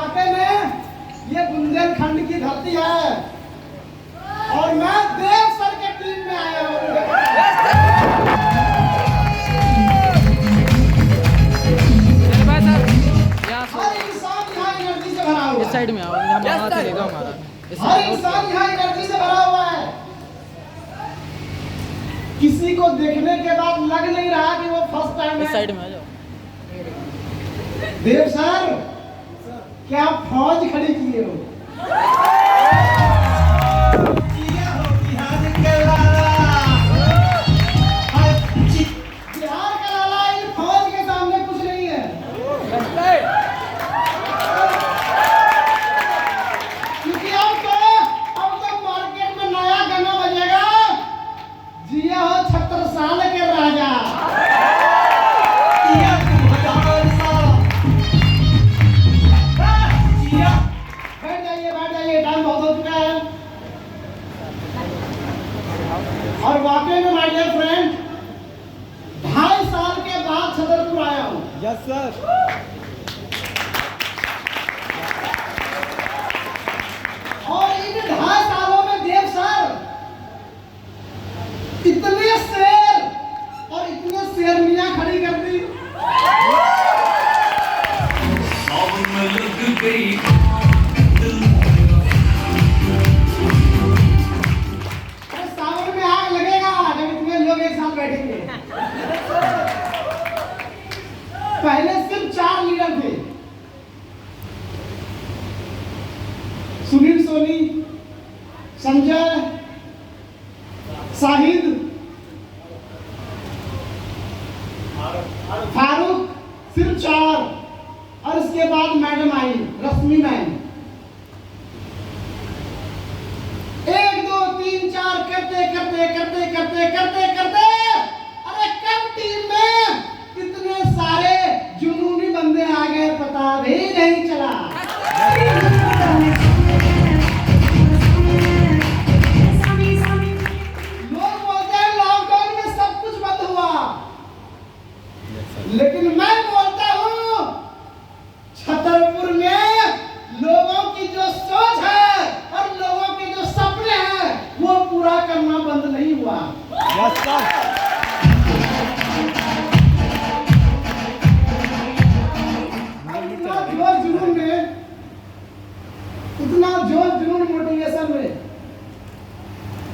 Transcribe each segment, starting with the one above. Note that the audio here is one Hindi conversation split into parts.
वाकई में ये बुंदेलखंड की धरती है और मैं देव सर के टीम में आया हूँ। हर इंसान यहाँ एनर्जी से भरा हुआ है। इस साइड में आओ, यहाँ हाथ लगेगा हमारा। हर इंसान यहाँ एनर्जी से भरा हुआ है। किसी को देखने के बाद लग नहीं रहा कि वो फर्स्ट टाइम इस है। साइड में आ जाओ। देव सर, क्या आप फौज खड़ी किए हो? बिहार का लाला इन फौज के सामने कुछ नहीं है। क्योंकि अब तो मार्केट में नया गाना बजेगा, जिया हो 76 साल के राजा। बैठ जाइए, टाइम बहुत हो चुका है। और वाकई में माय डियर फ्रेंड, 2.5 साल के बाद छतरपुर आया हूँ। Yes sir. और इन 2.5 सालों में देव सर इतने शेर और इतने शेरनियां खड़ी कर दी। अरे सावन में आग लगेगा जब इतने लोग एक साथ बैठेंगे। पहले सिर्फ 4 लीडर थे, सुनील सोनी, संजय, शाहिद, फारूक, सिर्फ 4। और इसके बाद मैडम आई, रश्मि मैम। 1 2 3 4 करते अरे कब टीम में कितने सारे जुनूनी बंदे आ गए पता भी नहीं चला। लोग बोलते हैं लॉकडाउन में सब कुछ बंद हुआ, लेकिन मैं बोलता हूँ छतरपुर में लोगों की जो सोच है और लोगों के जो सपने हैं वो पूरा करना बंद नहीं हुआ। Yes sir. इतना जोश जुनून मोटिवेशन में,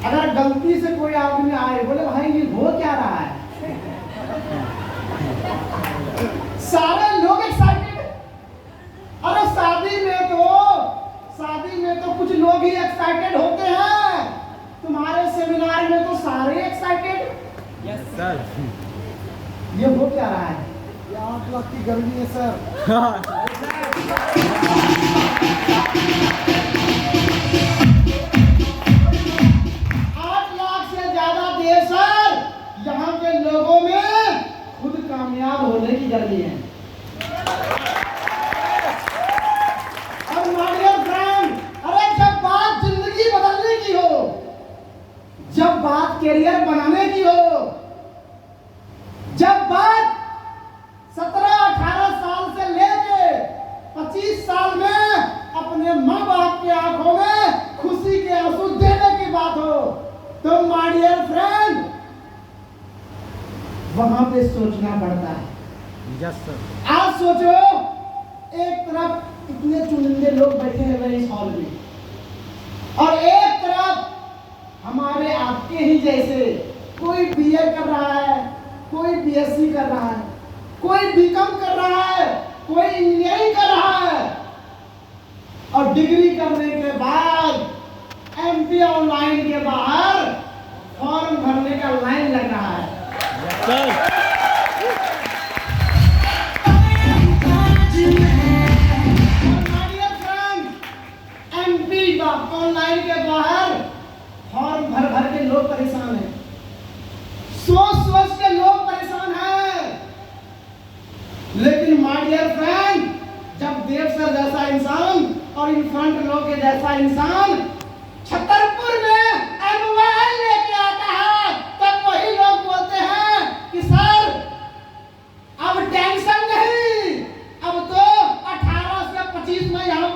अगर गलती से कोई आदमी आए बोले भाई ये हो क्या रहा है, सारे लोग एक्साइटेड। अरे शादी में तो कुछ लोग ही एक्साइटेड होते हैं, तुम्हारे सेमिनार में तो सारे एक्साइटेड। Yes sir. ये हो क्या रहा है? ये 8 लाख की गर्मी है सर। 8 लाख से ज्यादा देश सर यहाँ के लोगों में खुद कामयाब होने की गर्मी है। और माय डियर फ्रेंड, अरे जब बात जिंदगी बदलने की हो, जब बात कैरियर बनाने की हो, जब बात 17-18 साल से लेके 25 साल में अपने माँ बाप की आंखों में खुशी के आंसू देने की बात हो, तो माय डियर फ्रेंड वहां पे सोचना पड़ता है। Yes sir. आज सोचो, एक तरफ इतने चुनिंदे लोग बैठे हैं इस हॉल में, और एक तरफ हमारे आपके ही जैसे कोई बीए कर रहा है, कोई बीएससी कर रहा है, कोई बीकॉम कर रहा है, कोई इंजीनियरिंग कर रहा है, और डिग्री करने के बाद एमपी ऑनलाइन के बाहर फॉर्म भरने का लाइन लग रहा है। Yes sir. एमपी ऑनलाइन के बाहर फॉर्म भर भर के लोग परेशान हैं, सोच के लोग परेशान हैं। लेकिन माय डियर फ्रेंड, जब देव सर जैसा इंसान और इन फ्रंट लोग के जैसा इंसान छतरपुर में एमवाई लेके आता है, तब वही लोग बोलते हैं कि सर अब टेंशन नहीं, अब तो 18 से 25 में यहाँ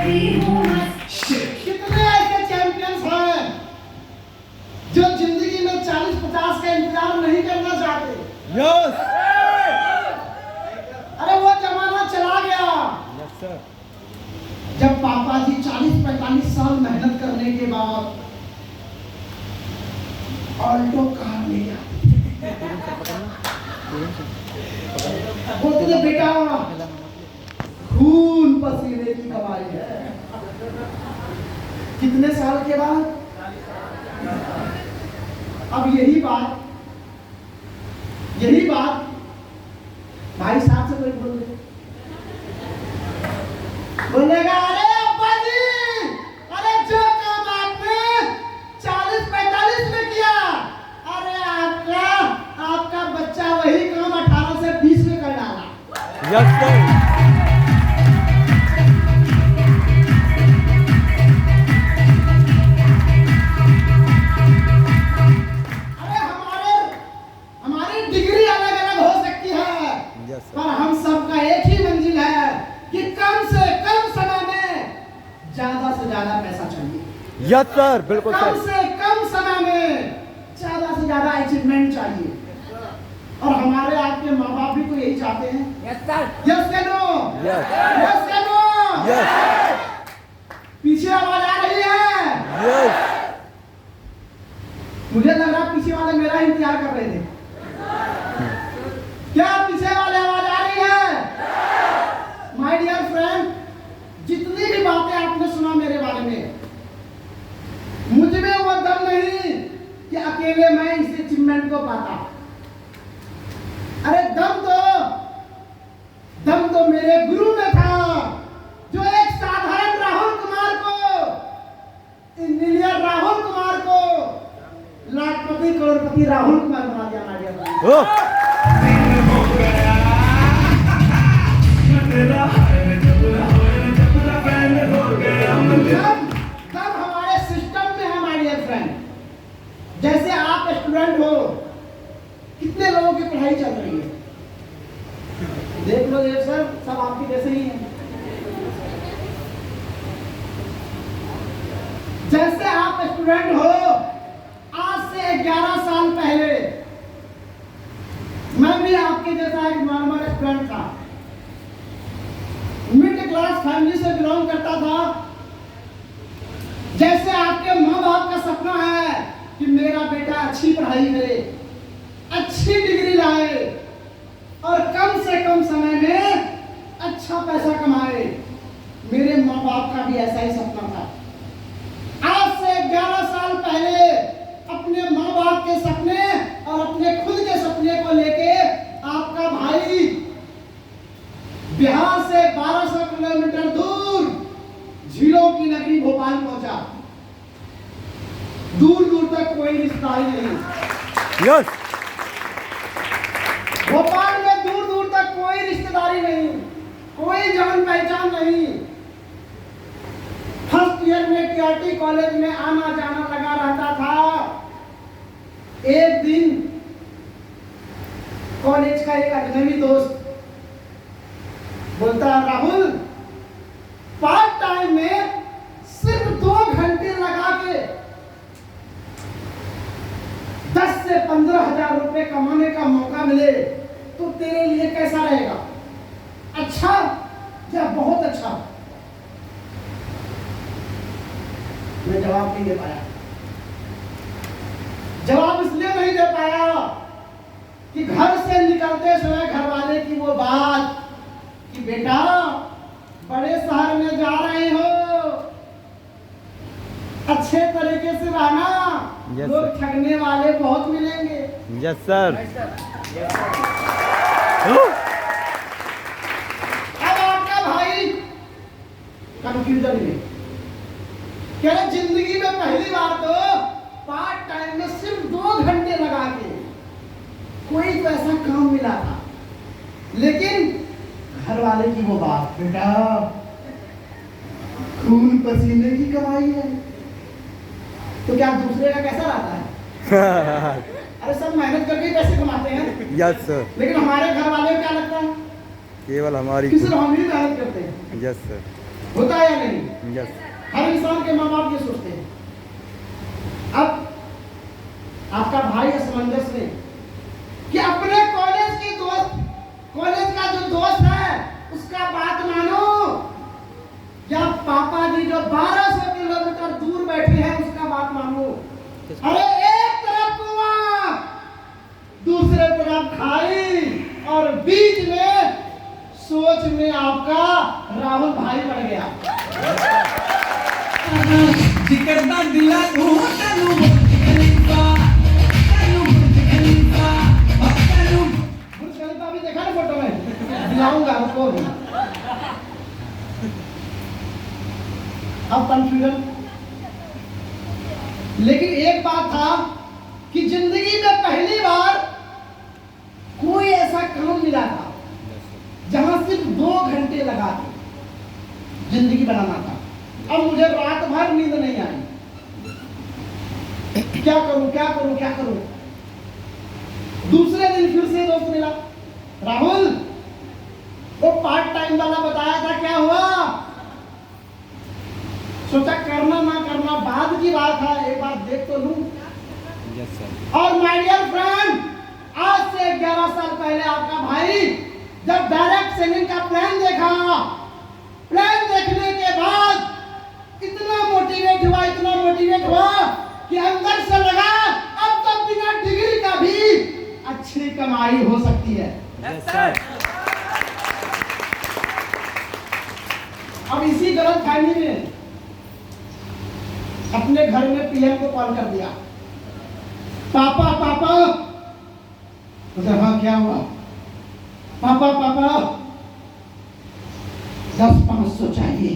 कितने ऐसे चैंपियंस हैं जो जिंदगी में 40-50 का इंतजार नहीं करना चाहते। यस अरे वो जमाना चला गया यस सर जब पापा जी 40-45 साल मेहनत करने के बाद ऑल्टो कार ले आते। बोलते बेटा खून पसीने की कमाई है। कितने साल के बाद अब यही बात भाई साहब से कोई बोलेगा अरे अब्बा जी, अरे जो काम आपने 40-45 में किया, अरे आपका बच्चा वही काम 18 से 20 में कर डाला। यस सर हमारी डिग्री अलग अलग हो सकती है, पर हम सबका एक ही मंजिल है कि कम से कम समय में ज्यादा से ज्यादा पैसा चाहिए। यस सर बिल्कुल कम सर से कम समय में ज्यादा से ज्यादा अचीवमेंट चाहिए। और हमारे आपके माँ बाप भी तो यही चाहते हैं। यस सर, यस या नो, यस यस या नो। यस पीछे आवाज आ रही है? यस मुझे लग रहा पीछे वाले मेरा इंतजार कर रहे थे। क्या पीछे वाले आवाज आ रही है? माय डियर फ्रेंड, जितनी भी बातें आपने सुना मेरे बारे में, मुझ में वो दम नहीं कि अकेले मैं इस अचीवमेंट को पाता। अरे दम तो मेरे गुरु में था, जो एक साधारण राहुल कुमार को, इंजीनियर राहुल कुमार को लाखपति करोड़पति राहुल कुमार बना दिया। माय डियर फ्रेंड, तब हमारे सिस्टम में है। माय डियर फ्रेंड, जैसे आप स्टूडेंट हो, कितने लोगों की पढ़ाई चल रही है, देख लो देव सर, सब आपके जैसे ही हैं। जैसे आप स्टूडेंट हो, आज से 11 साल पहले मैं भी आपके जैसा एक नॉर्मल स्टूडेंट था, मिडिल क्लास फैमिली से बिलोंग करता था। जैसे आपके माँ बाप का सपना है कि मेरा बेटा अच्छी पढ़ाई करे, अच्छी डिग्री लाए और कम से कम समय में अच्छा पैसा कमाए, मेरे माँ बाप का भी ऐसा ही सपना था। आज से 11 साल पहले अपने माँ बाप के सपने और अपने खुद के सपने को लेके आपका भाई बिहार से 1200 किलोमीटर दूर झीलों की नगरी भोपाल पहुंचा। दूर दूर तक कोई रिश्तेदारी नहीं। यस भोपाल में दूर दूर तक कोई रिश्तेदारी नहीं, कोई जान पहचान नहीं। फर्स्ट ईयर में टीआरटी कॉलेज में आना जाना लगा रहता था। एक दिन कॉलेज का एक अजनबी दोस्त बोलता, राहुल, पार्ट टाइम में सिर्फ 2 घंटे लगा के 10 से 15 हजार रुपए कमाने का मौका मिले तो तेरे लिए कैसा रहेगा? अच्छा या बहुत अच्छा? मैं जवाब नहीं दे पाया। जवाब इसलिए नहीं दे पाया कि घर से निकलते समय घर वाले की वो बात कि बेटा बड़े शहर में जा रहे हो, अच्छे तरीके से रहना, Yes, लोग sir. ठगने वाले बहुत मिलेंगे। यस सर अब आपका भाई कंफ्यूजन में, कह रहे जिंदगी में पहली बार तो पार्ट टाइम में सिर्फ 2 घंटे लगा के कोई तो ऐसा काम मिला था, लेकिन घर वाले की वो बात, बेटा खून पसीने की कमाई है, तो क्या दूसरे का कैसा रहता है? अरे सब मेहनत करके पैसे कमाते हैं। यस सर लेकिन हमारे घर वाले को क्या लगता है? केवल हमारी कि सिर्फ हम ही मेहनत करते हैं। यस सर होता है या नहीं? यस हर इंसान के माँ बाप ये सोचते हैं। अब आपका भाई असमंजस में कि अपने कॉलेज का जो दोस्त है उसका बात मानो, या पापा जी जो 1200 किलोमीटर दूर बैठे हैं उसका बात मानो। अरे एक तरफ कुआं, दूसरे तरफ खाई, और बीच में सोच में आपका राहुल भाई पड़ गया। जिकरता दिला तू तनु खलीफा बुर्ज खलीफा भी देखा ना फोटो में, दिलाऊंगा उसको भी। अब कंफ्यूजन, लेकिन एक बात था कि जिंदगी में पहली बार कोई ऐसा काम मिला था जहां सिर्फ 2 घंटे लगा के जिंदगी बनाना था। अब मुझे रात भर नींद नहीं आई, क्या करूं। दूसरे दिन फिर से दोस्त मिला, राहुल वो पार्ट टाइम वाला बताया था, क्या हुआ? सोचा करना ना करना बाद की बात है, एक बार देख तो लूं। Yes sir. और माय डियर फ्रेंड, आज से 11 साल पहले आपका भाई जब डायरेक्ट सेलिंग का प्लान देखा, प्लान देखने के बाद इतना मोटिवेट हुआ कि अंदर से लगा अब तो बिना डिग्री का भी अच्छी कमाई हो सकती है। Yes sir. अब इसी गलत फहमी में अपने घर में पीएम को कॉल कर दिया, पापा तो हाँ क्या हुआ? पापा 10-500 चाहिए।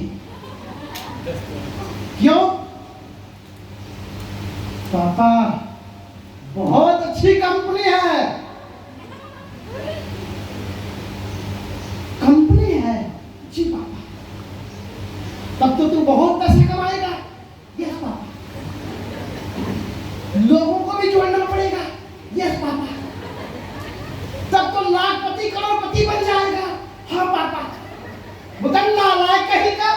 क्यों? पापा बहुत अच्छी कंपनी है। जी पापा, तब तो तू बहुत पैसे कमाएगा। Yes papa. लोगों को भी जोड़ना पड़ेगा। Yes papa. तब तो लाखपति करोड़पति बन जाएगा। हाँ पापा। बताओ नालायक कहीं का।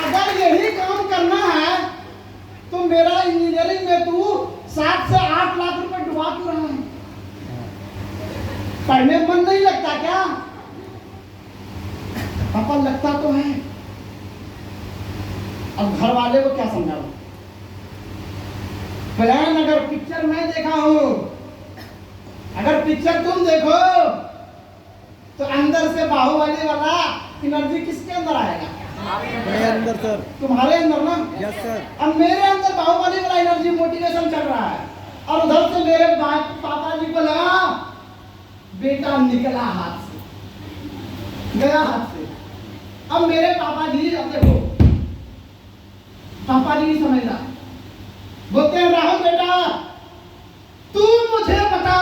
अगर यही काम करना है तो मेरा इंजीनियरिंग में तू 7 से 8 लाख रुपए डुबा क्यों रहा है? पढ़ने में मन नहीं लगता क्या? पापा लगता तो है। अब घर वाले को क्या समझाऊं? प्लान अगर पिक्चर मैं देखा हूं, अगर पिक्चर तुम देखो तो अंदर से बाहुबली वाला एनर्जी किसके अंदर आएगा? मेरे अंदर सर। तुम्हारे अंदर ना? Yes sir. अब मेरे अंदर बाहुबली वाला एनर्जी मोटिवेशन चल रहा है और उधर से मेरे पापा जी को लगा बेटा निकला हाथ से, गया हाथ से। अब मेरे पापा जी, अब देखो पापा जी नहीं समझ रहा, बोलते हैं राहुल बेटा तू मुझे बता,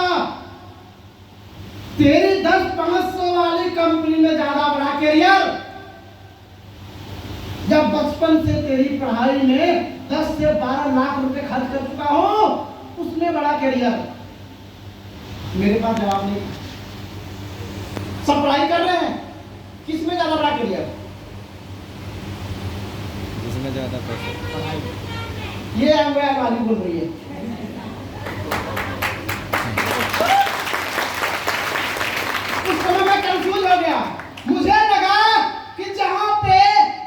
तेरी 10-500 वाली कंपनी में ज्यादा बड़ा कैरियर, जब बचपन से तेरी पढ़ाई में 10 से 12 लाख रुपए खर्च कर चुका हूं, उसमें बड़ा कैरियर। मेरे पास जवाब नहीं। सब पढ़ाई कर रहे हैं, किसमें ज्यादा बड़ा कैरियर? जिसमें ज्यादा पैसा। ये अनवैल वाली बोल रही है। उस समय मैं कंफ्यूज हो गया। मुझे लगा कि जहां पे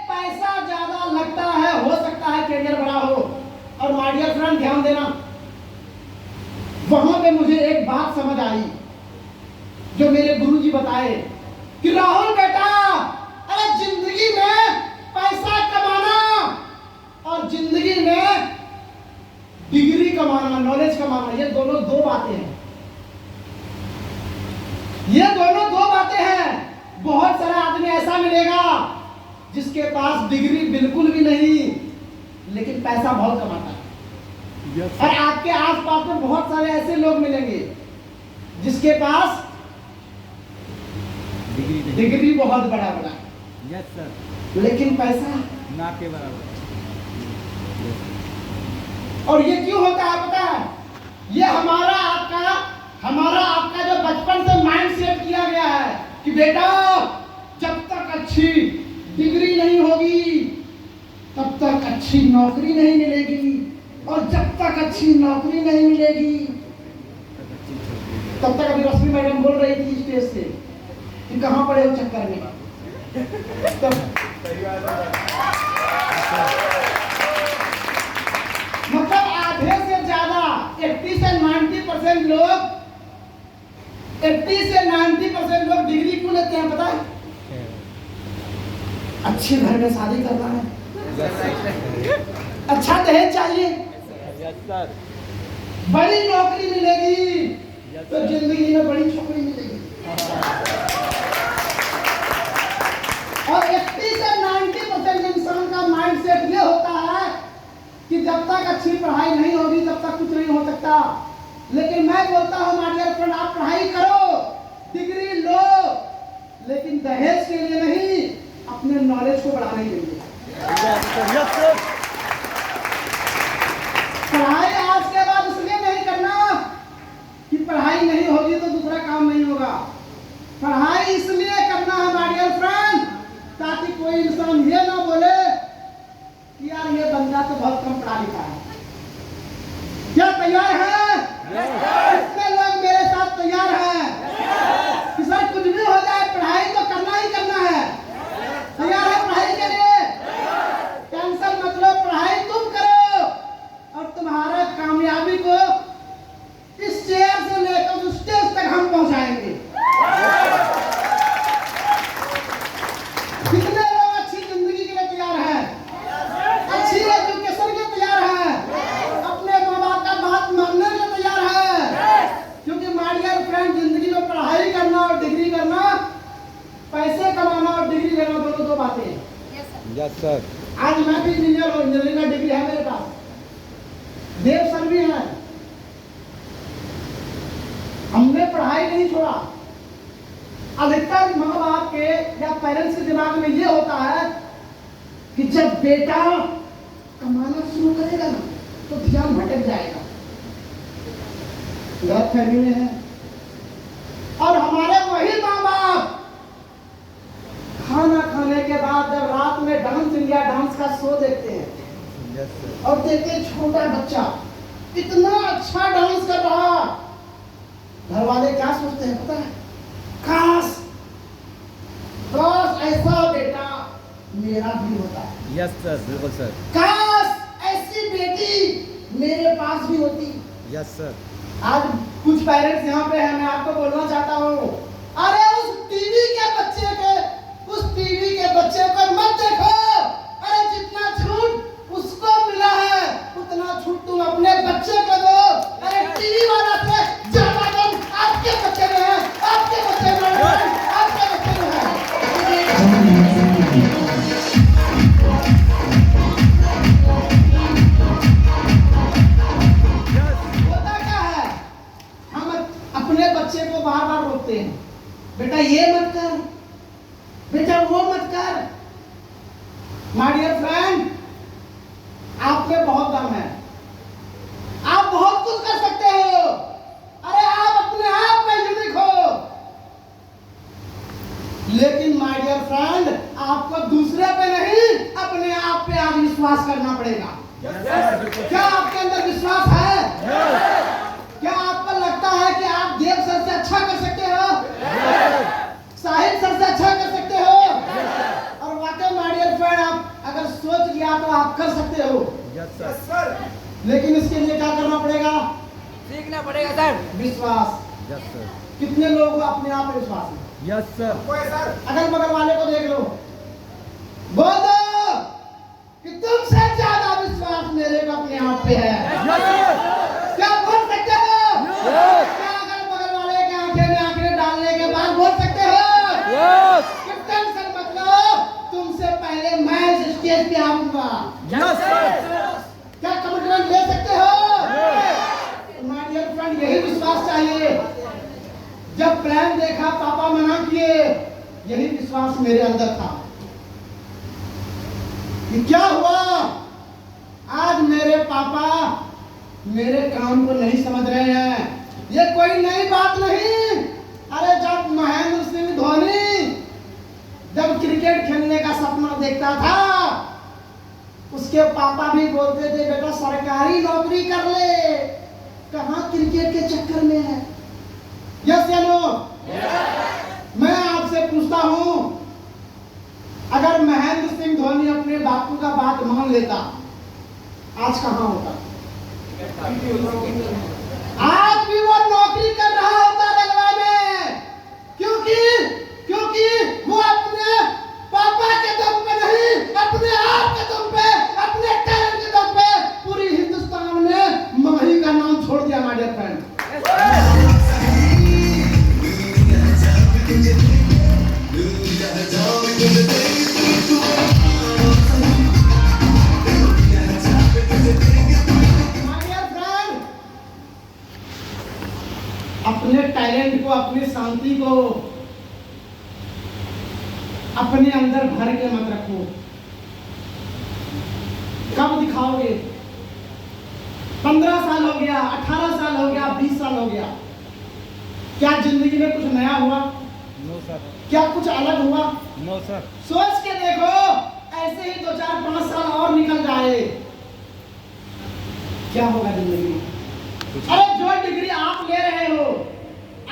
पैसा ज्यादा लगता है हो सकता है कैरियर बड़ा हो। और माय डियर फ्रेंड ध्यान देना, वहां पे मुझे एक बात समझ आई जो मेरे गुरुजी बताए कि राहुल बेटा, अरे जिंदगी में पैसा कमाना और जिंदगी में डिग्री कमाना, नॉलेज कमाना, ये दोनों दो बातें हैं। ये दोनों दो बातें हैं। बहुत सारा आदमी ऐसा मिलेगा जिसके पास डिग्री बिल्कुल भी नहीं लेकिन पैसा बहुत कमाता है। यस और आपके आसपास में बहुत सारे ऐसे लोग मिलेंगे जिसके पास डिग्री बहुत बड़ा बड़ा, यस सर। लेकिन पैसा ना के बराबर। और ये क्यों होता है पता है? ये हमारा आपका जो बचपन से माइंड सेट किया गया है बेटा जब तक अच्छी डिग्री नहीं होगी तब तक अच्छी नौकरी नहीं मिलेगी, और जब तक अच्छी नौकरी नहीं मिलेगी तब तक। अभी रश्मि मैडम बोल रही थी स्टेज से कि कहाँ पड़े हो चक्कर में। मतलब आधे से ज्यादा 80 से 90% लोग 80 से 90% लोग डिग्री क्यों लेते हैं पता है? अच्छे घर में शादी करना है, अच्छा दहेज चाहिए, बड़ी नौकरी मिलेगी तो जिंदगी में बड़ी छोकरी मिलेगी। और 80 से 90% इंसान का माइंडसेट ये होता है कि जब तक अच्छी पढ़ाई नहीं होगी तब तक कुछ नहीं हो सकता। लेकिन मैं बोलता हूं माय डियर फ्रेंड, आप पढ़ाई करो, डिग्री लो, लेकिन दहेज के लिए नहीं, अपने नॉलेज को बढ़ाने के लिए। पढ़ाई आज के बाद इसलिए नहीं करना कि पढ़ाई नहीं होगी तो दूसरा काम नहीं होगा। पढ़ाई इसलिए करना है माय डियर फ्रेंड ताकि कोई इंसान ये ना बोले कि यार ये बंदा तो बहुत कम पढ़ा लिखा है। क्या तैयार है? कितने लोग मेरे साथ तैयार हैं कि सर कुछ भी हो जाए पढ़ाई तो करना ही करना है? तैयार है पढ़ाई के लिए? टेंशन मत लो, पढ़ाई तुम करो और तुम्हारा कामयाबी को इस चेयर से लेकर उस स्टेज तक हम पहुंचाएंगे। कितने लोग अच्छी जिंदगी के लिए तैयार हैं, अच्छी एजुकेशन के तैयार हैं, अपने माँ बाप का बात मानने के लिए तैयार हैं? क्योंकि माय डियर फ्रेंड, जिंदगी में पढ़ाई करना और डिग्री करना, पैसे कमाना और डिग्री करना दोनों दो बातें हैं। Yes sir. आज मैं भी इंजीनियर हूँ, इंजीनियरिंग का डिग्री है मेरे पास, देव सर भी है। हमने पढ़ाई नहीं छोड़ा। अधिकतर माँ बाप के या पेरेंट्स के दिमाग में ये होता है कि जब बेटा कमाना शुरू करेगा ना तो ध्यान भटक जाएगा, गलतफहमी में है। और हमारे वही माँ बाप खाना खाने के बाद जब रात में डांस इंडिया डांस का शो देखते हैं और देखते हैं छोटा बच्चा इतना अच्छा डांस कर रहा, घर वाले क्या सोचते हैं पता है? काश ऐसा बेटा मेरा भी होता है। यस सर, बिल्कुल सर। काश ऐसी बेटी मेरे पास भी होती। Yes sir. आज कुछ पेरेंट्स यहाँ पे हैं, मैं आपको बोलना चाहता हूँ, अरे उस टीवी के बच्चे को मत देखो। अरे जितना छूट उसको मिला है उतना छूट तुम अपने बच्चे को दो। अरे टीवी वाला से ज्यादा दम आपके बच्चे में है, आपके बच्चे में है, आपके बच्चे में है। होता क्या है, हम अपने बच्चे को बार बार रोकते हैं, बेटा ये मत कर, बेटा वो मत कर। माय डियर फ्रेंड, आप में बहुत दम है, आप बहुत कुछ कर सकते हो। अरे आप अपने आप में यूनिक हो। लेकिन माय डियर फ्रेंड, आपको दूसरे पे नहीं अपने आप पे आज विश्वास करना पड़ेगा। क्या आपके अंदर विश्वास है? क्या आपको लगता है कि आप देव सर से अच्छा कर सकते हो, साहिब सर से अच्छा कर सकते हो? और वाकई माय डियर फ्रेंड, आप अगर सोच लिया तो आप कर सकते हो। Yes sir. लेकिन इसके लिए क्या करना पड़ेगा? सीखना पड़ेगा सर। विश्वास। Yes sir. कितने लोग को अपने आप में विश्वास है? Yes sir. अगल बगल वाले को देख लो, बोल दो कि तुमसे ज्यादा विश्वास मेरे को अपने आप पे है। क्या बोल सकते हो? क्या अगल बगल वाले के आंखें में आंखें डालने के बाद बोल सकते हो? टेंशन मत लो, तुमसे पहले मैं इस स्टेज पे आऊंगा। Yes sir. क्या कमिटमेंट ले सकते हो? माय डियर फ्रेंड, यही विश्वास चाहिए। जब प्लान देखा, पापा मना किए, यही विश्वास मेरे अंदर था। कि क्या हुआ? आज मेरे पापा मेरे काम को नहीं समझ रहे हैं। ये कोई नई बात नहीं। अरे जब महेंद्र सिंह धोनी सपना देखता था, उसके पापा भी बोलते थे बेटा सरकारी नौकरी कर ले, कहाँ क्रिकेट के चक्कर में है। यस या नो? मैं आपसे पूछता हूं, अगर महेंद्र सिंह धोनी अपने बापू का बात मान लेता, आज कहां होता? आज भी वो नौकरी कर रहा होता रेलवे में, क्योंकि वो अपने पापा के दम पे नहीं, अपने आप के दम पे, अपने टैलेंट के दम पे पूरी हिंदुस्तान में माही का नाम छोड़ दिया। माय डियर फ्रेंड, अपने टैलेंट को, अपनी शांति को अपने अंदर भर के मत रखो। कब दिखाओगे? 15 साल हो गया, 18 साल हो गया, 20 साल हो गया, क्या जिंदगी में कुछ नया हुआ? No sir. क्या कुछ अलग हुआ? No sir. सोच के देखो, ऐसे ही 2, 4, 5 साल और निकल जाए, क्या होगा जिंदगी में? अरे जो डिग्री आप ले रहे हो,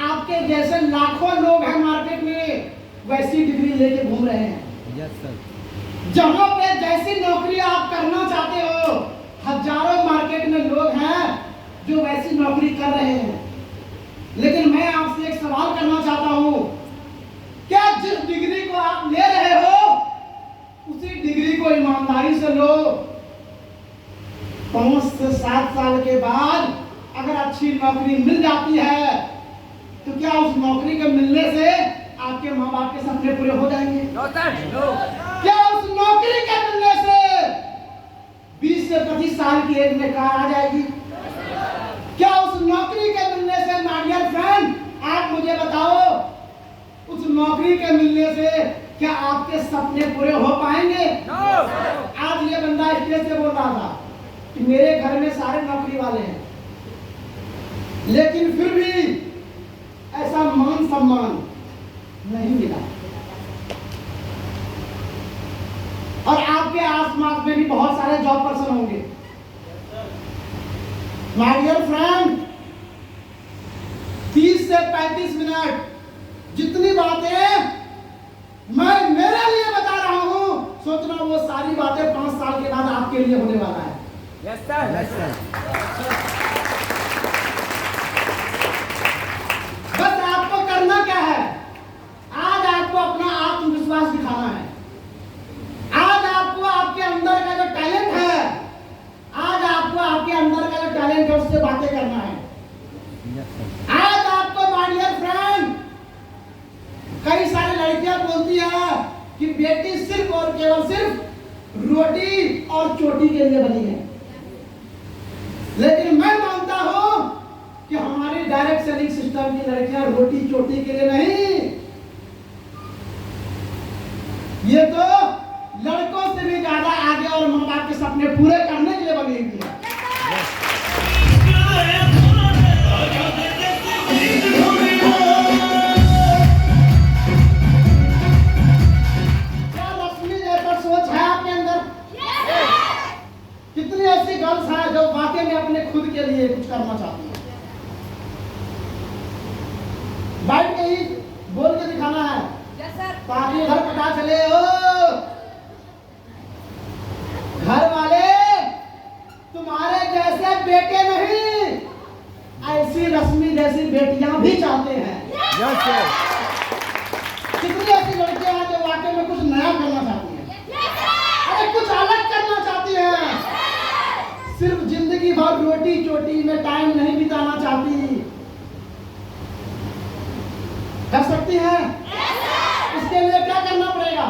आपके जैसे लाखों लोग हैं मार्केट में, वैसी डिग्री लेके घूम रहे हैं। Yes sir. जहां पे जैसी नौकरी आप करना चाहते हो, हजारों मार्केट में लोग हैं जो वैसी नौकरी कर रहे हैं। लेकिन मैं आपसे एक सवाल करना चाहता हूं, क्या जिस डिग्री को आप ले रहे हो, उसी डिग्री को ईमानदारी से लो। 5 से 7 साल के बाद अगर अच्छी नौकरी मिल जाती है, तो क्या उस नौकरी के मिलने से आपके माँ बाप के सपने पूरे हो जाएंगे? No sir, no. क्या उस नौकरी के मिलने से 20 से 25 साल की एज में कार आ जाएगी? क्या उस नौकरी के मिलने से, माय डियर फ्रेंड, आप मुझे बताओ, उस नौकरी के मिलने से क्या आपके सपने पूरे हो पाएंगे? नो। आज ये बंदा स्टेज से बोल रहा था कि मेरे घर में सारे नौकरी वाले हैं, लेकिन फिर भी ऐसा मान सम्मान नहीं मिला। और आपके आसपास में भी बहुत सारे जॉब पर्सन होंगे। माय डियर फ्रेंड, 30 से 35 मिनट जितनी बातें मैं मेरे लिए बता रहा हूं, सोचना वो सारी बातें 5 साल के बाद आपके लिए होने वाला है। Yes sir, yes sir. बस आपको करना क्या है? आज आपको अपना आत्मविश्वास दिखाना है। आज आपको आपके अंदर का जो टैलेंट है, आज आपको आपके अंदर का जो टैलेंट है उससे बातें करना है। Yes sir. आज आपको, माय डियर फ्रेंड, कई सारी लड़कियां बोलती है कि बेटी सिर्फ और केवल सिर्फ रोटी और चोटी के लिए बनी है, लेकिन मैं मानता हूं कि हमारी डायरेक्ट सेलिंग सिस्टम की लड़कियां रोटी चोटी के लिए नहीं, ये तो लड़कों से भी ज्यादा आगे और माँ बाप के सपने पूरे करने के लिए बनी हुई है। क्या लक्ष्मी जैसा सोच है आपके अंदर? कितनी ऐसी गर्ल्स हैं जो वाकई में अपने खुद के लिए कुछ करना चाहती हैं? बैठ के ही बोल के दिखाना है ताकि घर पता चले, ओ घर वाले तुम्हारे जैसे बेटे नहीं, ऐसी रश्मि जैसी बेटियां भी चाहते हैं। Yes sir. कितनी ऐसी लड़कियां हैं जो वाकई में कुछ नया करना चाहती हैं, अरे कुछ अलग करना चाहती हैं, सिर्फ जिंदगी भर रोटी चोटी में टाइम नहीं बिताना चाहती। कर सकती हैं? इसके लिए क्या करना पड़ेगा?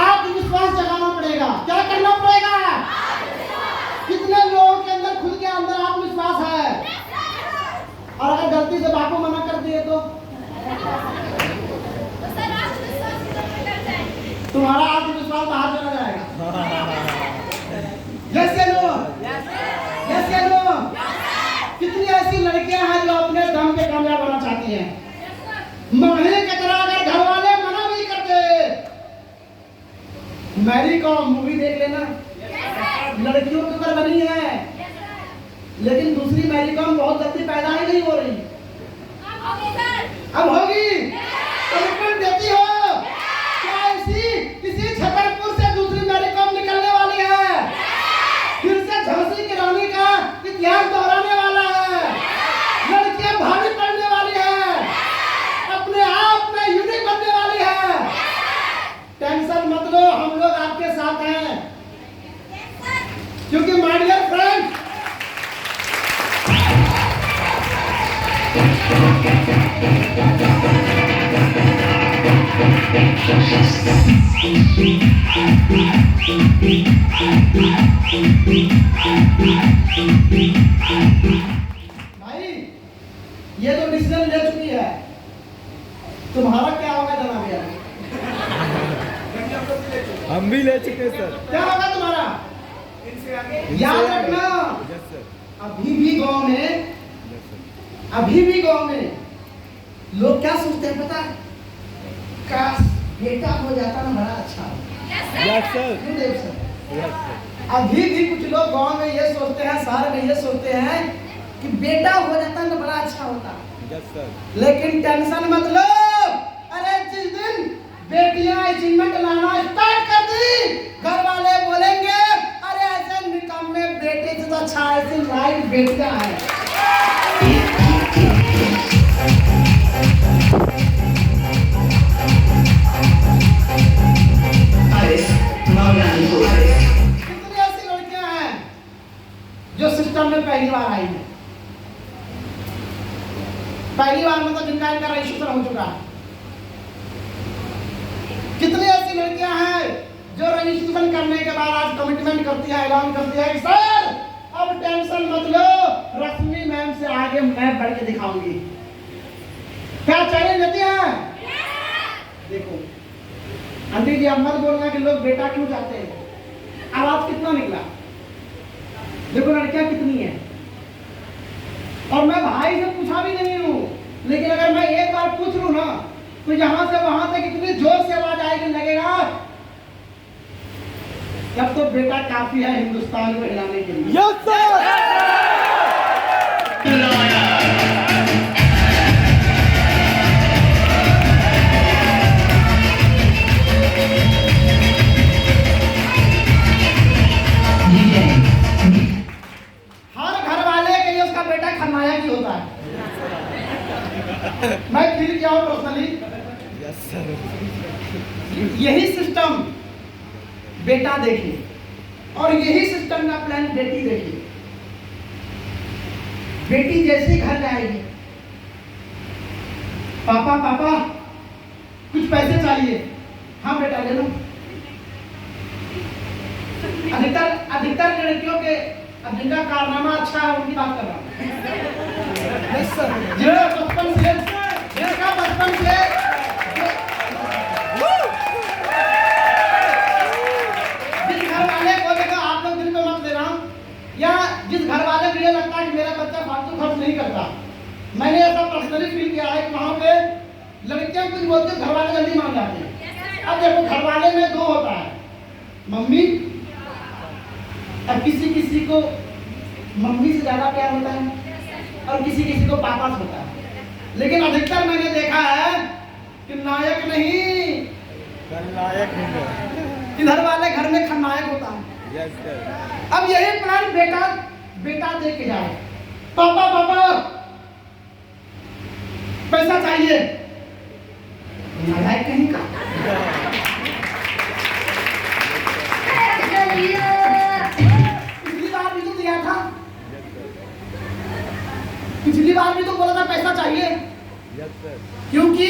आत्मविश्वास जगाना पड़ेगा। क्या करना पड़ेगा? कितने लोगों के अंदर, खुद के अंदर आत्मविश्वास है, और अगर गलती से बापू मना कर दिए तो तुम्हारा आत्मविश्वास बाहर चला जाएगा। यस या नो? यस या नो? कितनी ऐसी लड़कियां हैं जो अपने दम पे कामयाब होना चाहती हैं। माही की तरह अगर घर वाले मना भी करते मैरी कॉम मूवी देख लेना, लड़कियों के ऊपर बनी है, लेकिन दूसरी मैरी कॉम बहुत जल्दी पैदा ही नहीं हो रही। अब होगी, कमिटमेंट देती हो क्या? ऐसी किसी छतरपुर से दूसरी मैरी कॉम निकलने वाली है, फिर से झांसी की रानी का इतिहास दोहराने वाला है, लड़कियां भारी पड़ने वाली है, अपने आप में यूनिक बनने वाली है। टेंशन मत लो, हम लोग आपके साथ हैं, क्योंकि माय डियर फ्रेंड, भाई ये तो डिसीजन ले चुकी है, तुम्हारा क्या होगा जनाब यार? हम भी ले चुके सर। क्या होगा तुम्हारा? याद रखना, यस सर। अभी भी गांव में, अभी भी गांव में लोग क्या सोचते हैं पता है? काश बेटा हो जाता ना बड़ा अच्छा होता। Yes sir. क्यों देव सर? Yes sir. अभी भी कुछ लोग गांव में ये सोचते हैं, शहर में ये सोचते हैं कि बेटा हो जाता ना बड़ा अच्छा होता। Yes sir. लेकिन टेंशन मत लो, अरे जिस दिन बेटियां अचीवमेंट लाना स्टार्ट कर दी, घर वाले बोलेंगे अरे ऐसे निकम्मे बेटे से तो अच्छा ऐसी राइट बेटियां हैं। कितनी ऐसी लड़कियां हैं जो सिस्टम में पहली बार आई हैं, पहली बार मतलब जिनका इनका रजिस्ट्रेशन हो चुका है। कितनी ऐसी लड़कियां हैं जो रजिस्ट्रेशन करने के बाद आज कमिटमेंट करती है, ऐलान करती है कि सर अब टेंशन मत लो, रश्मि मैम से आगे मैं बढ़ के दिखाऊंगी। क्या चैलेंज देती हैं? देखो आंटी जी, अब मत बोलना कि लोग बेटा क्यों चाहते हैं। आवाज कितना निकला, देखो लड़कियां कितनी हैं। और मैं भाई से पूछा भी नहीं हूं, लेकिन अगर मैं एक बार पूछ लूं ना तो यहां से वहां तक इतनी जोर से आवाज आएगी, लगेगा जब तो बेटा काफी है हिंदुस्तान को हिलाने के लिए। Yes sir. हर घर वाले के लिए उसका बेटा खलनायक ही होता है। मैं फील किया हूं पर्सनली। Yes sir. यही सिस्टम बेटा देखिए, और यही सिस्टम का प्लान बेटी देखिए। बेटी जैसे घर जाएगी, पापा पापा कुछ पैसे चाहिए, हाँ बेटा ले लो। अधिकतर लड़कियों के, अब जिनका कारनामा अच्छा है उनकी बात कर रहा हूँ। Yes sir. जिनका बचपन से जिस घर वाले को देखा, आप लोग दिल पे मत ले रहा हूं, या जिस घर वाले को ये लगता है कि मेरा बच्चा फालतू खर्च नहीं करता, मैंने ऐसा पर्सनली फील किया है कि वहां पे लड़कियां कुछ बोलते घर वाले जल्दी मान जाते हैं। अब देखो घर वाले में दो होता है, मम्मी, अब किसी किसी को मम्मी से ज्यादा प्यार होता है और किसी किसी को पापा से होता है। लेकिन अधिकतर मैंने देखा है कि नायक नहीं, खलनायक है। इधर वाले घर में खलनायक होता है। Yes sir. अब यही प्लान बेटा देख के जाए, पापा पापा पैसा चाहिए, नालायक कहीं का। पिछली बार भी तो दिया था, पिछली बार भी तो बोला था पैसा चाहिए। Yes sir. क्योंकि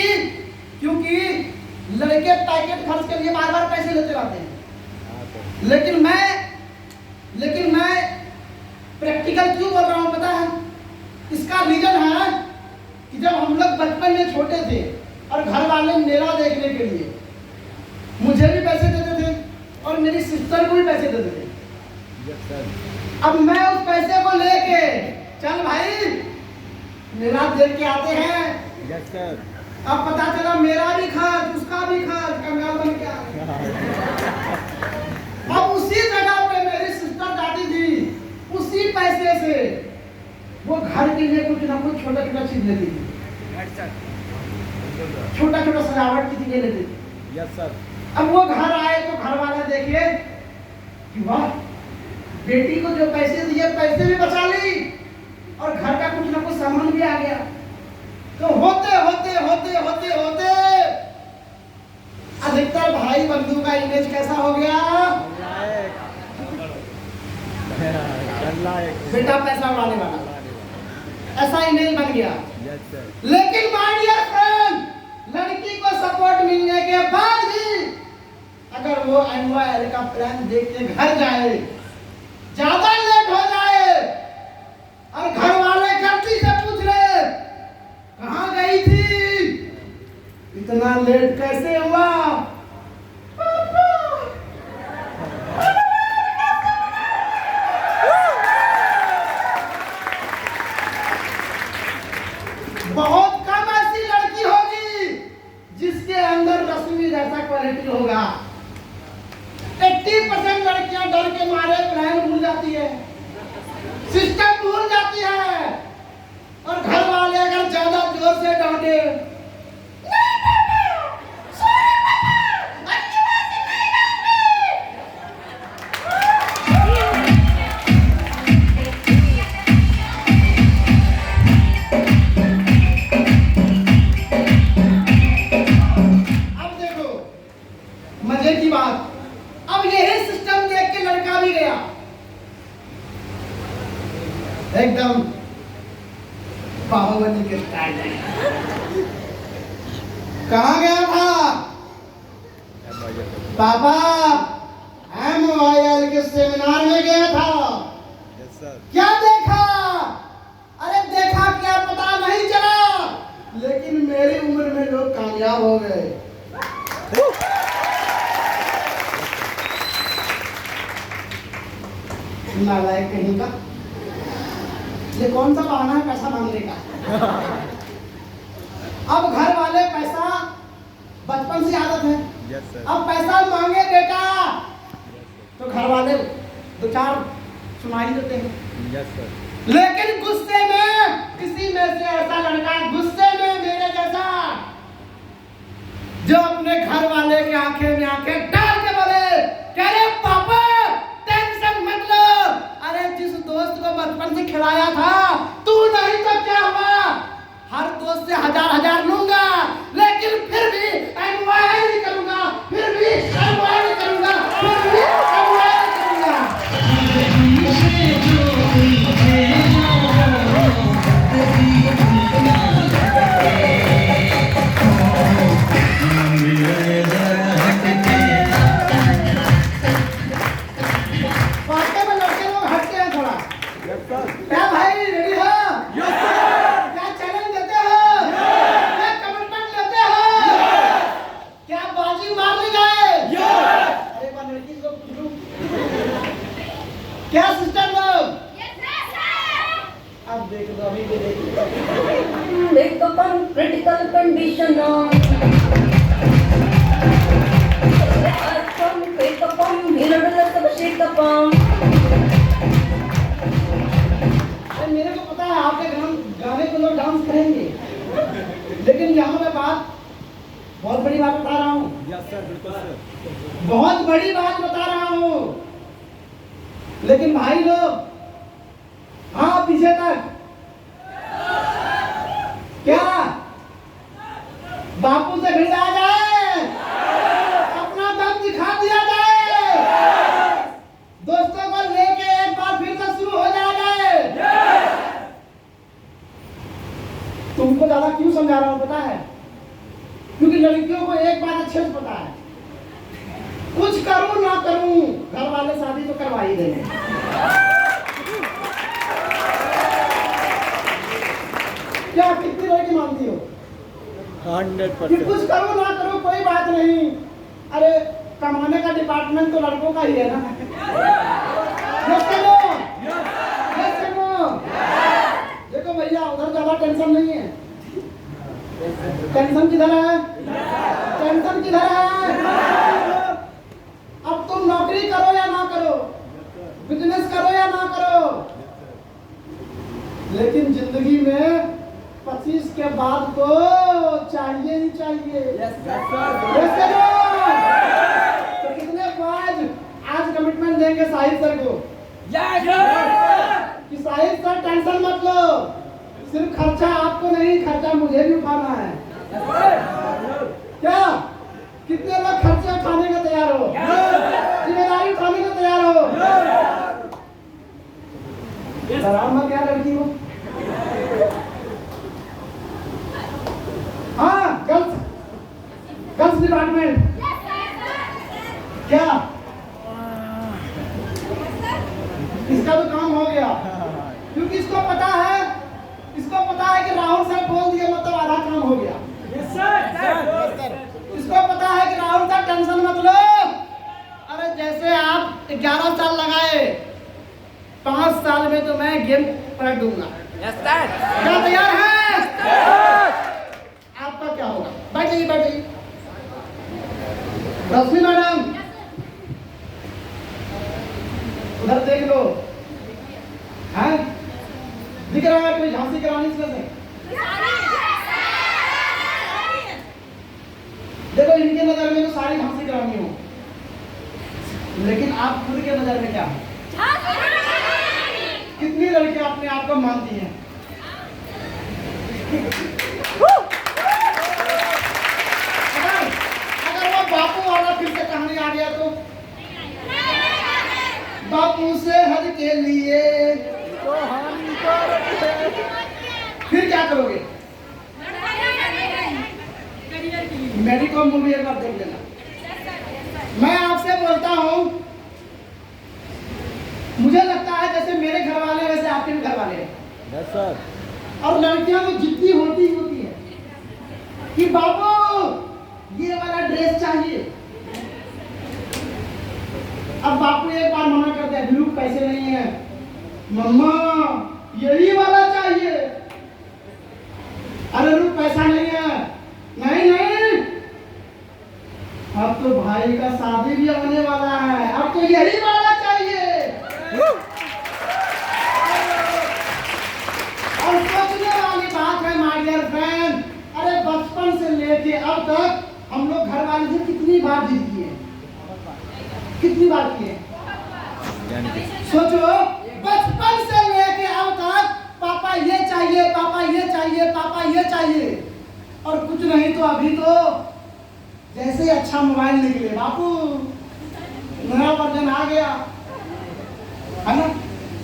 लड़के पैकेट खर्च के लिए बार बार पैसे लेते रहते हैं। हाँ सर। लेकिन मैं प्रैक्टिकल क्यों बोल रहा हूँ पता है? इसका रीजन है कि जब हम लोग बचपन में छोटे थे और घर वाले मेला देखने के लिए मुझे भी पैसे देते थे और मेरी सिस्टर को भी पैसे देते थे। Yes sir. अब मैं उस पैसे को लेके चल भाई मेला देख के आते हैं। Yes sir. अब पता चला मेरा भी खर्च उसका भी खर्च, कंगाल बन के आ गए। घर के लिए कुछ ना कुछ छोटा छोटा चीज लेती थी, Yes, sir. छोटा छोटा सजावट की चीजें लेती थी। Yes, sir. अब वो घर आए तो घर वाले देखे कि वाह, बेटी को जो पैसे दिए पैसे भी बचा ली और घर का कुछ ना कुछ सामान भी आ गया। तो होते होते होते होते होते अधिकतर भाई बंधु का इमेज कैसा हो गया? बेटा पैसा उड़ाने वाला, ऐसा इमेज बन गया। Yes, sir. लेकिन माय डियर फ्रेंड, लड़की को सपोर्ट मिलने के बाद भी अगर वो एनवाईएल का प्लान देख के घर जाए, ज्यादा लेट हो जाए और घर वाले गलती से पूछ रहे कहाँ गई थी, इतना लेट कैसे हुआ? बहुत कम ऐसी लड़की होगी जिसके अंदर रश्मि जैसा क्वालिटी होगा। 80% लड़कियां डर के मारे प्लान भूल जाती है, सिस्टम भूल जाती है और घर वाले अगर ज्यादा जोर से डांटे, नहीं पापा, sorry पापा, अच्छी बात से नहीं डांटे। अब देखो मजे की बात, अब यही सिस्टम देख के लड़का भी गया, एकदम बाहुबली के स्टाइल में। कहाँ गया था? पापा एमवाईएल के सेमिनार में गया था। Yes, sir. क्या देखा? अरे देखा क्या पता नहीं चला, लेकिन मेरी उम्र में लोग कामयाब हो गए। नालायक कहीं का, ये कौन सा बहाना है पैसा मांगने का? अब घर वाले पैसा बचपन से आदत है, Yes, sir. अब पैसा मांगे बेटा तो घर वाले दो चार सुनाई देते हैं। Yes, sir. लेकिन गुस्से में किसी में से ऐसा लड़का गुस्से में मेरे जैसा जो अपने घर वाले के आंखें में आंखें डाल के बोले, कह रहे पापा टेंशन मत लो, अरे जिस दोस्त को बचपन से खिलाया था तू नहीं तो क्या हुआ, हर दोस्त से हजार लूंगा लेकिन फिर भी एनवाईएल नहीं करूंगा, फिर भी एनवाईएल करूंगा, फिर भी एनवाईएल करूंगा। वाकई में लड़के लोग हटते हैं थोड़ा। Yes, sir. क्या भाई रेडी हो? क्या चैलेंज देते हो? क्या कमिटमेंट लेते हो? क्या बाजी मार ली जाए? अरे एक बार लड़की को पूछ लूं। क्या सिस्टर लोग? अब देख लो, अभी भी देख लो। Wake up on critical condition on. Wake up on, shake up on. अरे मेरे को पता है आपके गाने को लोग डांस करेंगे, लेकिन यहाँ मैं बहुत बड़ी बात बता रहा हूँ, Yes, sir. बिल्कुल sir. बहुत बड़ी बात बता रहा हूँ। लेकिन भाई लोग हाँ पीछे तक क्या बापू से भिड़ा जाए, अपना दम दिखा दिया जाए, दोस्तों को लेके एक बार फिर से शुरू हो जाए। तुमको ज्यादा क्यों समझा रहा हूँ पता है? क्योंकि लड़कियों को एक बात अच्छे से पता है, कुछ करूं ना करूं घर वाले शादी तो करवा ही देंगे। क्या कितनी लड़की मानती हो? 100%. कि कुछ करो ना करो कोई बात नहीं, अरे कमाने का डिपार्टमेंट तो लड़कों का ही है ना। Yes or no? Yes or no? देखो भैया उधर ज्यादा टेंशन नहीं है, टेंशन किधर है? टेंशन किधर है? अब तुम नौकरी करो या ना करो, बिजनेस करो या ना करो, लेकिन जिंदगी में 25 के बाद तो चाहिए ही चाहिए। Yes, sir. Yes or no? तो कितने को आज कमिटमेंट देंगे साहिल सर को Yes, sir. कि साहिल सर टेंशन मत लो, सिर्फ खर्चा आपको नहीं, खर्चा मुझे भी उठाना है। Yes, sir. क्या कितने लोग खर्चे उठाने को तैयार हो, जिम्मेदारी उठाने को तैयार हो? डराओ मत क्या लड़की हो। हाँ, गर्ल्स गर्ल्स डिपार्टमेंट क्या इसका तो काम हो गया, क्योंकि इसको पता है कि राहुल सर बोल दिया मतलब आधा काम हो गया। Yes, sir. इसको पता है कि राहुल सर टेंशन मत लो। अरे जैसे आप 11 साल लगाए, 5 साल में तो मैं गेम पलट दूंगा। Yes, sir. क्या तैयार है? आपका क्या होगा? बैठिए। रश्मि मैडम उधर देख लो, हैं? दिख रहा है कोई झांसी करानी इसमें से? देखो इनके नजर में तो सारी झांसी करानी हो, लेकिन आप खुद के नजर में क्या है? कितनी लड़कियां अपने आप को मानती हैं? अगर वो बापू वाला फिर से कहानी आ गया तो बापू से हद के लिए फिर क्या करोगे? मेडिकॉम मूवी एक बार देख लेना। मैं आपसे बोलता हूँ, मुझे लगता है जैसे मेरे घर वाले वैसे आपके भी घर वाले हैं। Yes, sir. और लड़कियां तो जिद्दी होती है कि बाबू ये वाला ड्रेस चाहिए। अब बापू एक बार मना करते हैं, बिल्कुल पैसे नहीं है, मम्मा यही वाला चाहिए। अरे रुक पैसा नहीं है, नहीं अब तो भाई का शादी भी होने वाला है, अब तो यही वाला चाहिए। और सोचने वाली बात है माय डियर फ्रेंड, अरे बचपन से लेके अब तक हम लोग घर वाले से कितनी बार जीत किए, कितनी बार किए? सोचो, बचपन से लेके अब तक पापा ये चाहिए, पापा ये चाहिए, पापा ये चाहिए। और कुछ नहीं तो अभी तो जैसे ही अच्छा मोबाइल निकले, बापू नया वर्जन आ गया, है ना?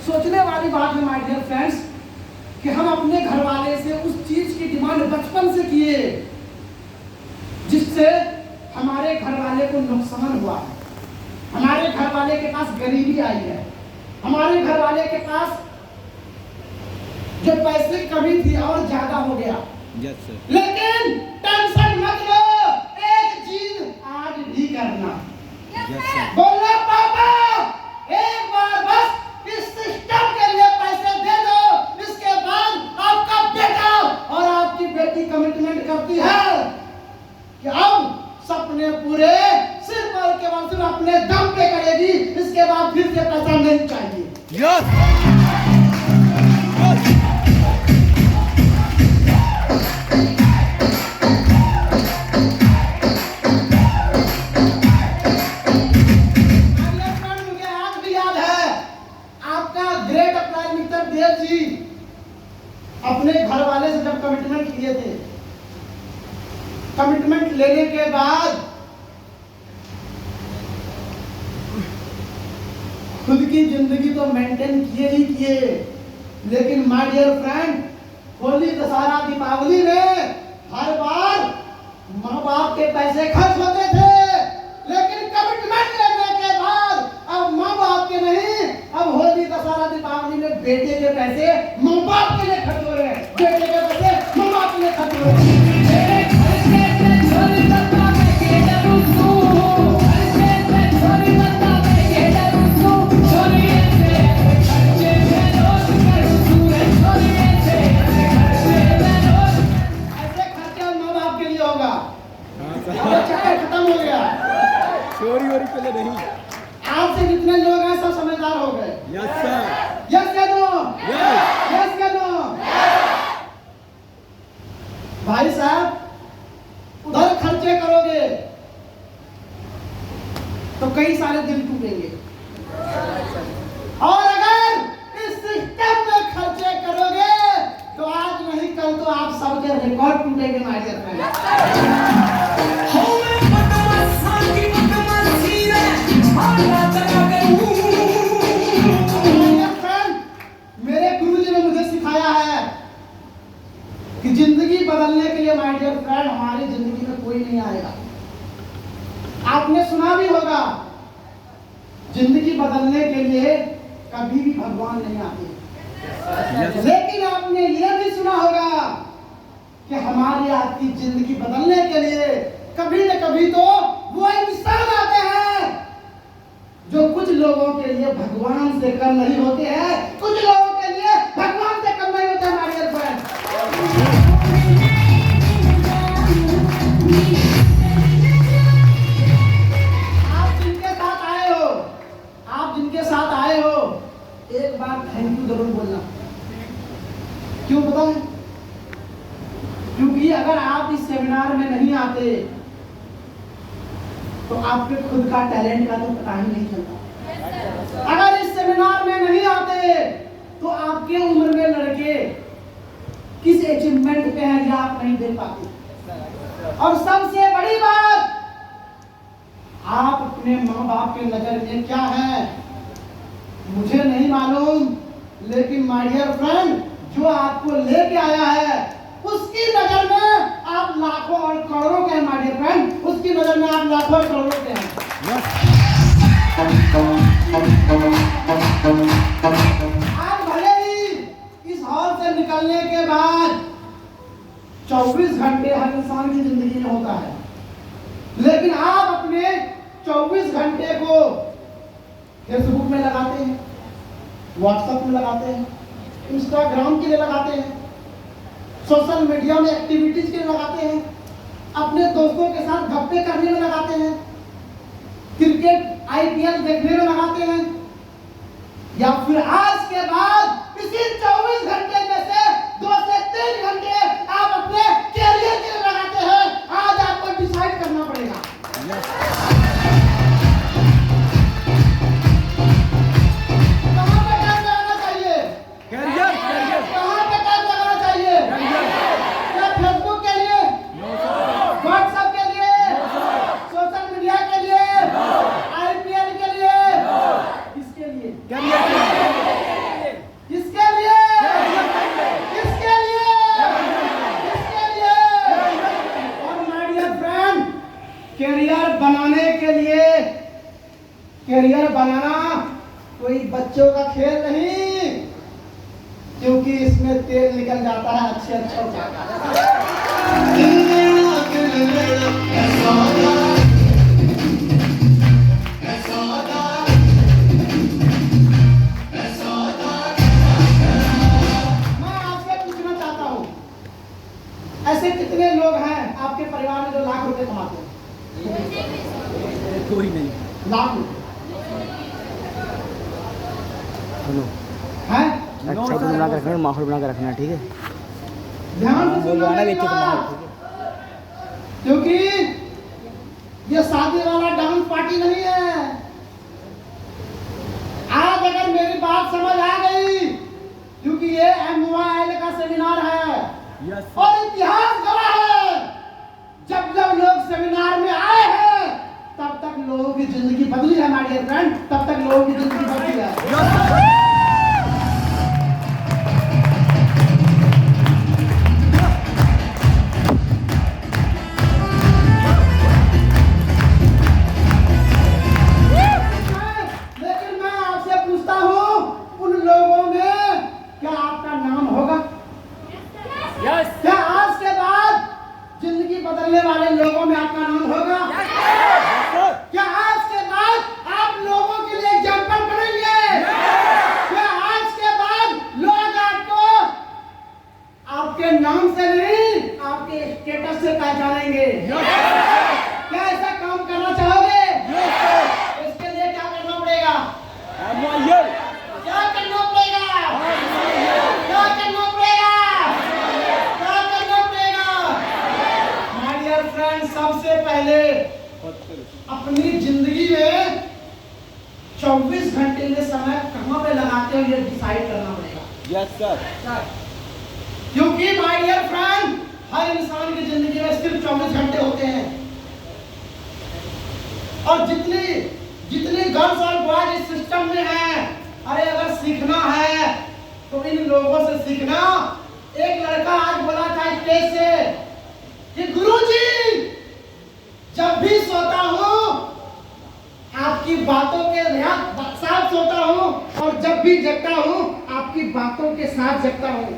सोचने वाली बात है माय डियर फ्रेंड्स कि हम अपने घर वाले से उस चीज की डिमांड बचपन से किए जिससे हमारे घर वाले को नुकसान हुआ है, हमारे घर वाले के पास गरीबी आई है, हमारे घर वाले के पास जो पैसे कमी थी और ज्यादा हो गया। Yes, sir. लेकिन टेंशन मत लो, एक चीज आज भी करना, Yes, sir. बोलना पापा एक बार बस इस सिस्टम के लिए पैसे दे दो, इसके बाद आपका बेटा और आपकी बेटी कमिटमेंट करती है कि अब सपने पूरे सिर्फ और केवल सिर्फ अपने दम पे करेगी, इसके बाद फिर से पैसा नहीं चाहिए। Yes. मुझे आज भी याद है आपका great apply mister Dev ji अपने घर वाले से जब कमिटमेंट लिए थे, कमिटमेंट लेने के बाद खुद की जिंदगी तो मेंटेन किए ही किए, लेकिन my dear friend Holi Dussehra Deepawali में हर बार माँ बाप के पैसे खर्च होते थे, लेकिन कमिटमेंट लेने के बाद अब माँ बाप के नहीं, अब होली दशहरा दीपावली में बेटे के पैसे माँ बाप के लिए खर्च हो रहे हैं, बेटे के पैसे माँ बाप के लिए खर्च हो रहे हैं। खत्म हो गया, चोरी वोरी के लिए नहीं। आज से जितने लोग हैं सब समझदार हो गए। Yes, sir. यस या नो? Yes. यस या नो? भाई साहब, उधर खर्चे करोगे तो कई सारे दिल टूटेंगे, और अगर इस सिस्टम में खर्चे करोगे तो आज नहीं कल तो आप सबके रिकॉर्ड टूटेंगे माय डियर फ्रेंड। मेरे गुरुजी ने मुझे सिखाया है कि जिंदगी बदलने के लिए माय डियर फ्रेंड हमारी जिंदगी में कोई नहीं आएगा। आपने सुना भी होगा, जिंदगी बदलने के लिए कभी भी भगवान नहीं आते, लेकिन आपने ये भी सुना होगा कि हमारी आपकी जिंदगी बदलने के लिए कभी न कभी तो वो इंसान आते हैं जो कुछ लोगों के लिए भगवान से कम नहीं होते हैं, कुछ लोगों के लिए भगवान से कम नहीं होते हमारे फ्रेंड। आप जिनके साथ आए हो एक बार थैंक यू जरूर बोलना। क्यों पता है? क्योंकि अगर आप इस सेमिनार में नहीं आते तो आपके खुद का टैलेंट का तो पता ही नहीं चलता। अगर इस सेमिनार में नहीं आते तो आपके उम्र में लड़के किस अचीवमेंट पे हैं ये आप नहीं देख पाते। और सबसे बड़ी बात, आप अपने माँ बाप के नजर में क्या है मुझे नहीं मालूम, लेकिन माय डियर फ्रेंड जो आपको लेके आया है उसकी नजर में आप लाखों और करोड़ों के हैं माय डियर फ्रेंड, उसकी नजर में आप लाखों और करोड़ों के हैं। आप भले ही इस हॉल से निकलने के बाद 24 घंटे हर इंसान की जिंदगी में होता है, लेकिन आप अपने 24 घंटे को फेसबुक में लगाते हैं, व्हाट्सएप में लगाते हैं, इंस्टाग्राम के लिए लगाते हैं, सोशल मीडिया में एक्टिविटीज के लिए लगाते हैं, अपने दोस्तों के साथ गप्पे करने में लगाते हैं, क्रिकेट IPL देखने में लगाते हैं, या फिर आज के बाद इसी 24 घंटे में से 2 से 3 घंटे आप अपने कैरियर के लिए लगाते हैं। आज आपको डिसाइड करना पड़ेगा। कहाँ पे टाइम लगाना चाहिए? कैरियर कैरियर कहाँ पे टाइम लगाना चाहिए? क्या फेसबुक के लिए, व्हाट्सएप के लिए, सोशल मीडिया के लिए, IPL के लिए, किसके लिए? कैरियर किसके लिए? किसके लिए? किसके लिए? और माय डियर फ्रेंड, कैरियर बनाने के लिए, कैरियर बनाना कोई बच्चों का खेल नहीं, क्योंकि इसमें तेल निकल जाता है अच्छे अच्छे जाता है। मैं आपसे पूछना चाहता हूँ, ऐसे कितने लोग हैं आपके परिवार में जो लाख रुपए कमाते हैं? कोई नहीं। लाख रुपए हेलो हैं? अच्छा तो बना के रखना है, माहौल बना के रखना है, ठीक है? ध्यान से सुनना गाना मेरी भी अच्छे से बात। क्योंकि ये शादी वाला डांस पार्टी नहीं है। आज अगर मेरी बात समझ आ गई, क्योंकि ये MYL का सेमिनार है यस और इतिहास गवाह है, जब जब लोग सेमिनार में आए हैं तब तक लोगों की जिंदगी बदली है माय डियर फ्रेंड, तब तक लोगों की जिंदगी बदली है। लेकिन मैं आपसे पूछता हूँ, उन लोगों में क्या आपका नाम होगा? यस क्या आज के बाद जिंदगी बदलने वाले लोगों में आपका नाम होगा? क्या आज के बाद आप लोगों के लिए एग्जाम्पल बनेंगे? पहले अपनी जिंदगी में 24 घंटे में समय कहाँ पे लगाते हो ये डिसाइड करना पड़ेगा। Yes, sir. क्योंकि माय डियर फ्रेंड, हर इंसान की जिंदगी में सिर्फ 24 घंटे होते हैं और जितनी गर्ल्स और बॉयज इस सिस्टम में हैं, अरे अगर सीखना है तो इन लोगों से सीखना। एक लड़का आज बोला था स्टेज से कि गुरुजी, जब भी सोता हूँ आपकी बातों के साथ सोता हूँ और जब भी जगता हूँ आपकी बातों के साथ जगता हूँ।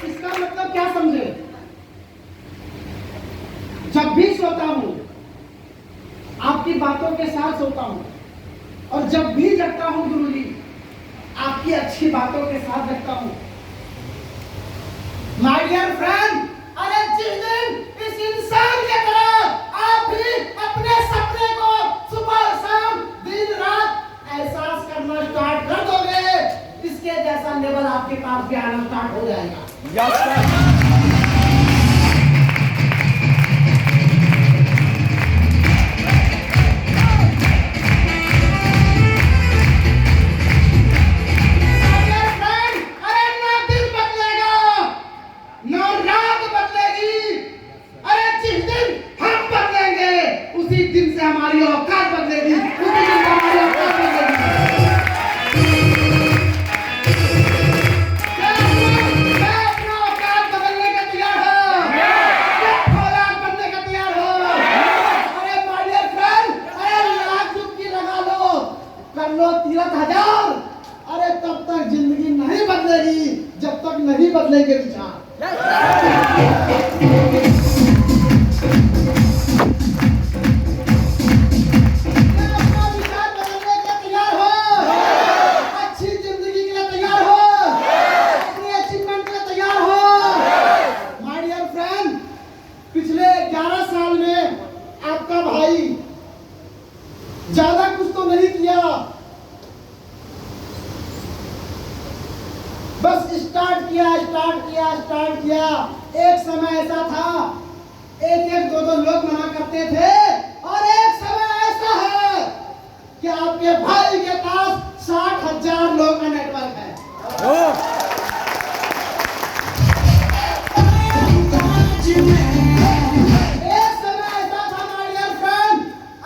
इसका मतलब क्या समझे? जब भी सोता हूँ आपकी बातों के साथ सोता हूँ और जब भी जगता हूँ गुरुजी आपकी अच्छी बातों के साथ जगता हूँ। माय डियर फ्रेंड, अरे जिस दिन इस इंसान के तरह आप भी अपने सपने को सुबह शाम दिन रात एहसास करना स्टार्ट कर दोगे, इसके जैसा लेवल आपके पास भी आना स्टार्ट हो जाएगा। Yes, sir. हमारी औकात बदलेगी, उसी दिन से हमारी औकात बदलेगी। क्या अपना औकात बदलने का तैयार हो? क्या औलाद बनने का तैयार हो? अरे माय डियर फ्रेंड, अरे लाख डुबकी लगा लो, कर लो तीरथ हजार, अरे तब तक जिंदगी नहीं बदलेगी जब तक नहीं बदलेंगे विचार। ज्यादा कुछ तो नहीं किया, बस स्टार्ट किया। एक समय ऐसा था, एक दो लोग मना करते थे और एक समय ऐसा है कि आपके भाई के पास 60,000 लोग का नेटवर्क है। एक समय ऐसा था माय डियर फ्रेंड,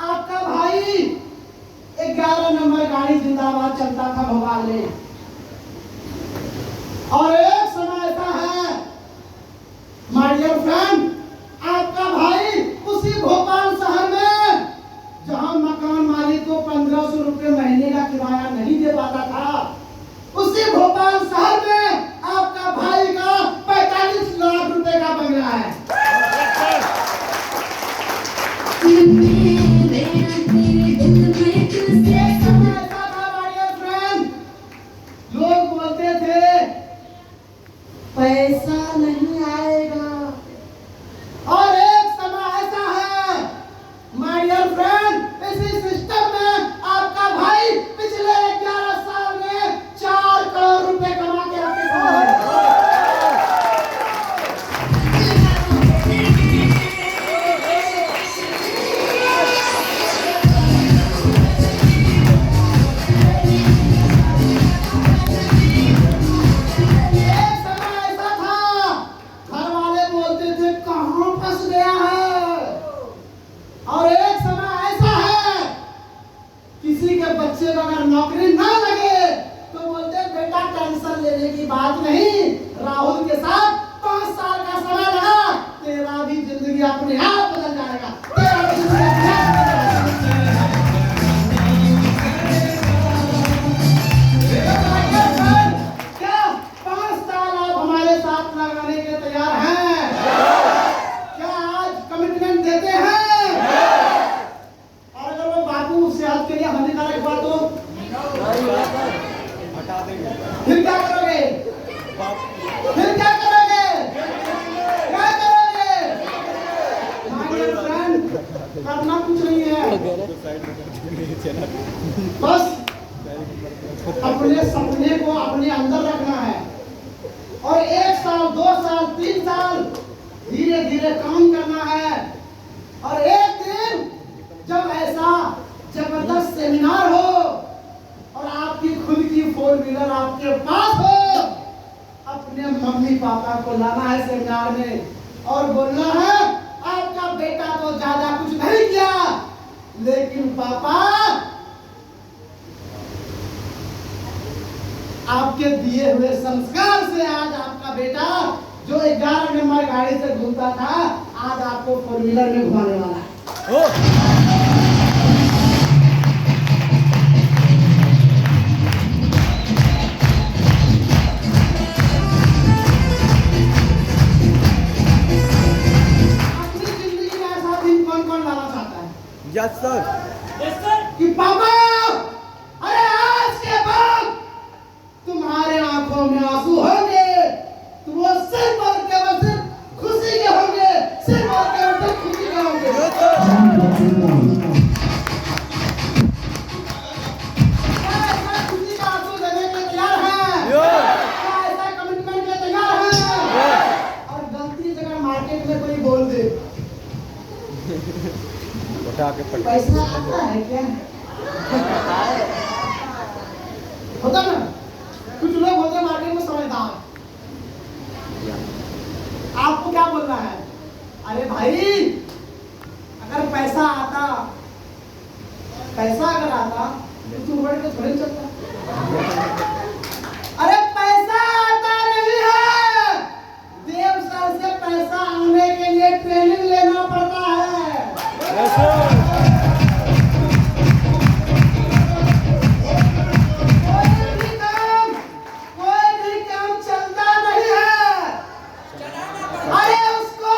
आपका भाई 11 नंबर गाड़ी जिंदाबाद चलता था भोपाल में, और एक समय ऐसा है माय डियर फ्रेंड, आपका भाई उसी भोपाल शहर में जहां मकान मालिक को 1500 रुपए महीने का किराया नहीं दे पाता था, उसी भोपाल शहर में आपका भाई का 45 लाख रुपए का बंगला है। लोग बोलते थे पैसा नहीं आएगा, और एक समय ऐसा है माय डियर फ्रेंड, इसी सिस्टम में आपका भाई पिछले 11 साल में 4 करोड़ रुपए कमा के आपके साथ है। नहीं है। बस अपने सपने को अपने अंदर रखना है और 1 साल 2 साल 3 साल धीरे धीरे काम करना है। और एक दिन जब ऐसा जबरदस्त सेमिनार हो और आपकी खुद की 4 व्हीलर आपके पास हो, अपने मम्मी पापा को लाना है सेमिनार में और बोलना है आपका बेटा तो ज्यादा कुछ नहीं किया, लेकिन पापा आपके दिए हुए संस्कार से आज आपका बेटा जो 11 नंबर गाड़ी से घूमता था आज आपको 4 व्हीलर में घुमाने वाला है। अपनी जिंदगी में ऐसा दिन कौन कौन लाना चाहता है यस सर। कि पापा अरे आज के बाद तुम्हारे आंखों में आंसू होंगे, तुम वो सिर्फ और केवल सिर्फ खुशी के होंगे, सिर्फ और केवल सिर्फ खुशी के होंगे। क्या ऐसा खुशी का आंसू देने के लिए तैयार है? क्या ऐसा कमिटमेंट के लिए तैयार है? और गलती से अगर मार्केट में कोई बोल दे उठा के पट पैसा आता है क्या? होता ना, कुछ लोग होते हैं मार्केट में समझदार। आपको क्या बोलना है? अरे भाई अगर पैसा अगर आता तो तू बढ़ के थोड़ी चलता। अरे पैसा आता नहीं है, देव सर से पैसा आने के लिए ट्रेनिंग लेना पड़ता है। कोई भी काम चलता नहीं है, अरे उसको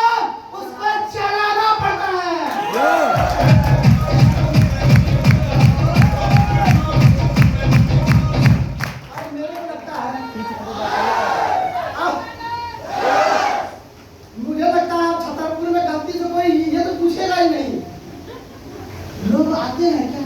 चलाना पड़ता है। और मेरे को लगता है मुझे लगता है छतरपुर में गलती से कोई ये तो पूछेगा ही नहीं, लोग आते हैं क्या?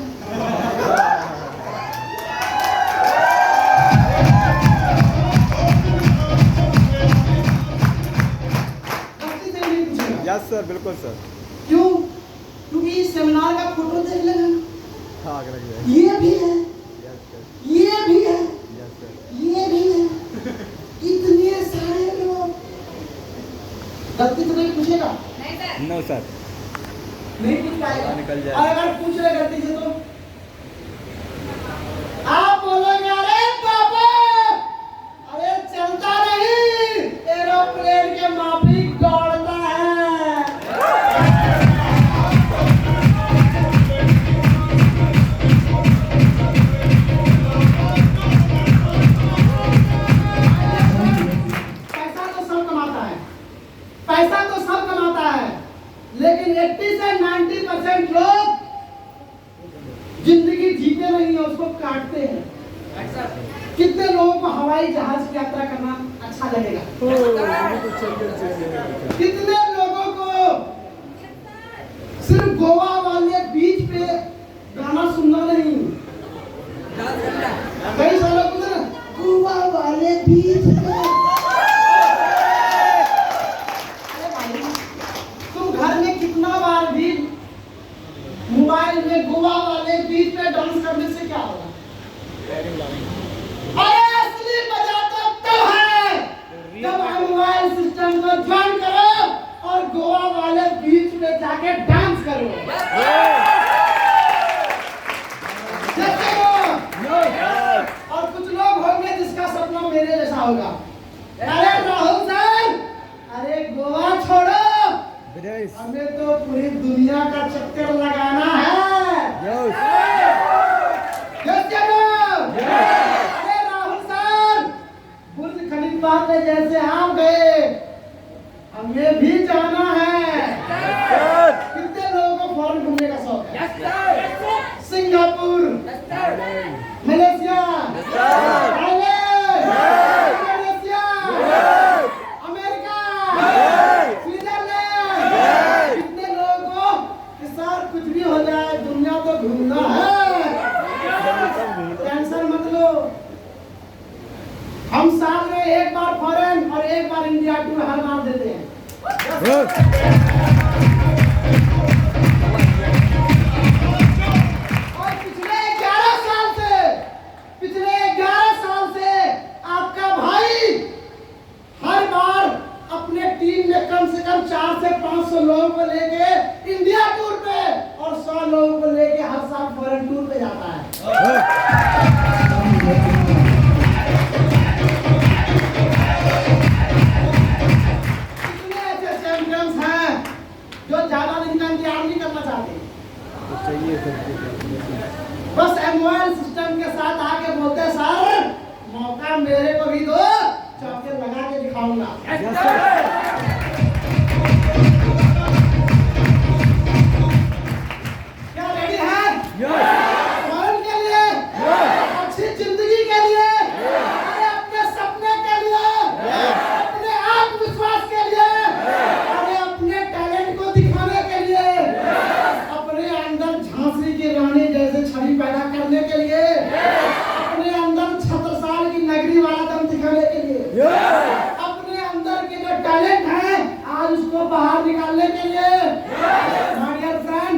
गलती से नहीं पूछेगा। यस सर, बिल्कुल सर। क्यों? क्योंकि इस सेमिनार का फोटो देख लेना, हाँ लग जाए। ये भी है, यस सर। ये भी है, यस सर। ये भी है, इतने सारे लोग। गलती से नहीं पूछेगा, नो सर। नहीं पूछ पाएगा। निकल जाए। और अगर पूछ ले गलती से तो आप बोलोगे अरे पापा अरे चलता नहीं, एरोप्लेन के माफिक दौड़ता है। पैसा तो सब कमाता है, पैसा तो सब कमाता है, लेकिन 80 से 90% लोग जिंदगी जीते नहीं है, उसको काटते हैं। कितने लोगों को हवाई जहाज की यात्रा करना अच्छा लगेगा? कितने लोगों को सिर्फ गोवा वाले बीच पे गाना सुनना नहीं? कई सालों को ना गोवा वाले बीच पे। अरे भाई तुम घर में कितना बार भी मोबाइल में गोवा वाले बीच पे डांस करने से क्या होगा? अरे असली मजा तो तब है जब आप मोबाइल सिस्टम को ज्वाइन करो और गोवा वाले बीच पे जाके डांस करो। देखते हो? और कुछ लोग होंगे जिसका सपना मेरे जैसा होगा। अरे राहुल सर, अरे गोवा छोड़ो, विदेश। हमें तो पूरी दुनिया का चक्कर लगाना है। यस या नो? अरे राहुल सर, बुर्ज खलीफा पे जैसे आप गए, हमें भी जाना है। कितने लोगों को फॉरेन घूमने का शौक है? Singapore, Malaysia, Thailand, Indonesia, America, Switzerland. कितने लोगों को कि सर कुछ भी हो जाए तो घूमना है, टेंशन मत लो। हम साल में एक बार फॉरेन और एक बार इंडिया टूर हर बार देते हैं। और पिछले 11 साल से आपका भाई हर बार अपने टीम में कम से कम 400 से 500 लोगों को लेके इंडिया टूर पे और 100 लोगों को लेके हर साल फॉरेन टूर पे जाता है। कितने ऐसे चैंपियंस हैं जो ज्यादा दिन का इंतजार नहीं करना चाहते, बस एमओएल सिस्टम के साथ आके बोलते हैं सर मौका मेरे को भी दो, चौके लगा के दिखाऊंगा। क्या रेडी है? फॉरेन के लिए, अच्छी जिंदगी के लिए, अरे अपने सपने के लिए, अपने आत्मविश्वास के लिए, अरे अपने टैलेंट को दिखाने के लिए, अपने अंदर झांसी की रानी जैसे छवि पैदा करने के लिए, अपने अंदर छत्रसाल की नगरी वाला दम दिखाने के लिए, अपने अंदर के जो टैलेंट है आज उसको बाहर निकालने के लिए। माय डियर फ्रेंड,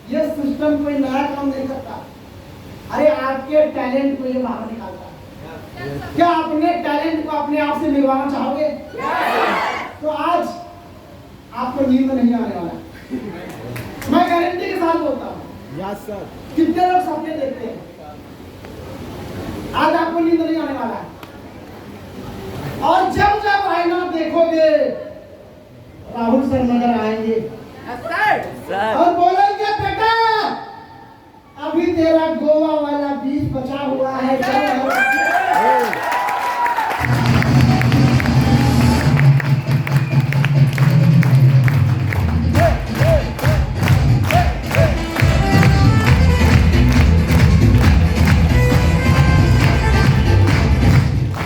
ये सिस्टम कोई नया काम नहीं करता, अरे आपके टैलेंट को ये बाहर निकालता है। क्या अपने टैलेंट को अपने आप से मिलवाना चाहोगे? तो आज आपको नींद नहीं आने वाला, मैं गारंटी के साथ बोलता हूँ। Yes sir. कितने लोग सपने देखते हैं, आज आपको नींद नहीं आने वाला है। और जब जब आईना देखोगे राहुल सर नजर आएंगे और बोलेंगे बेटा अभी तेरा गोवा वाला बीच बचा हुआ है,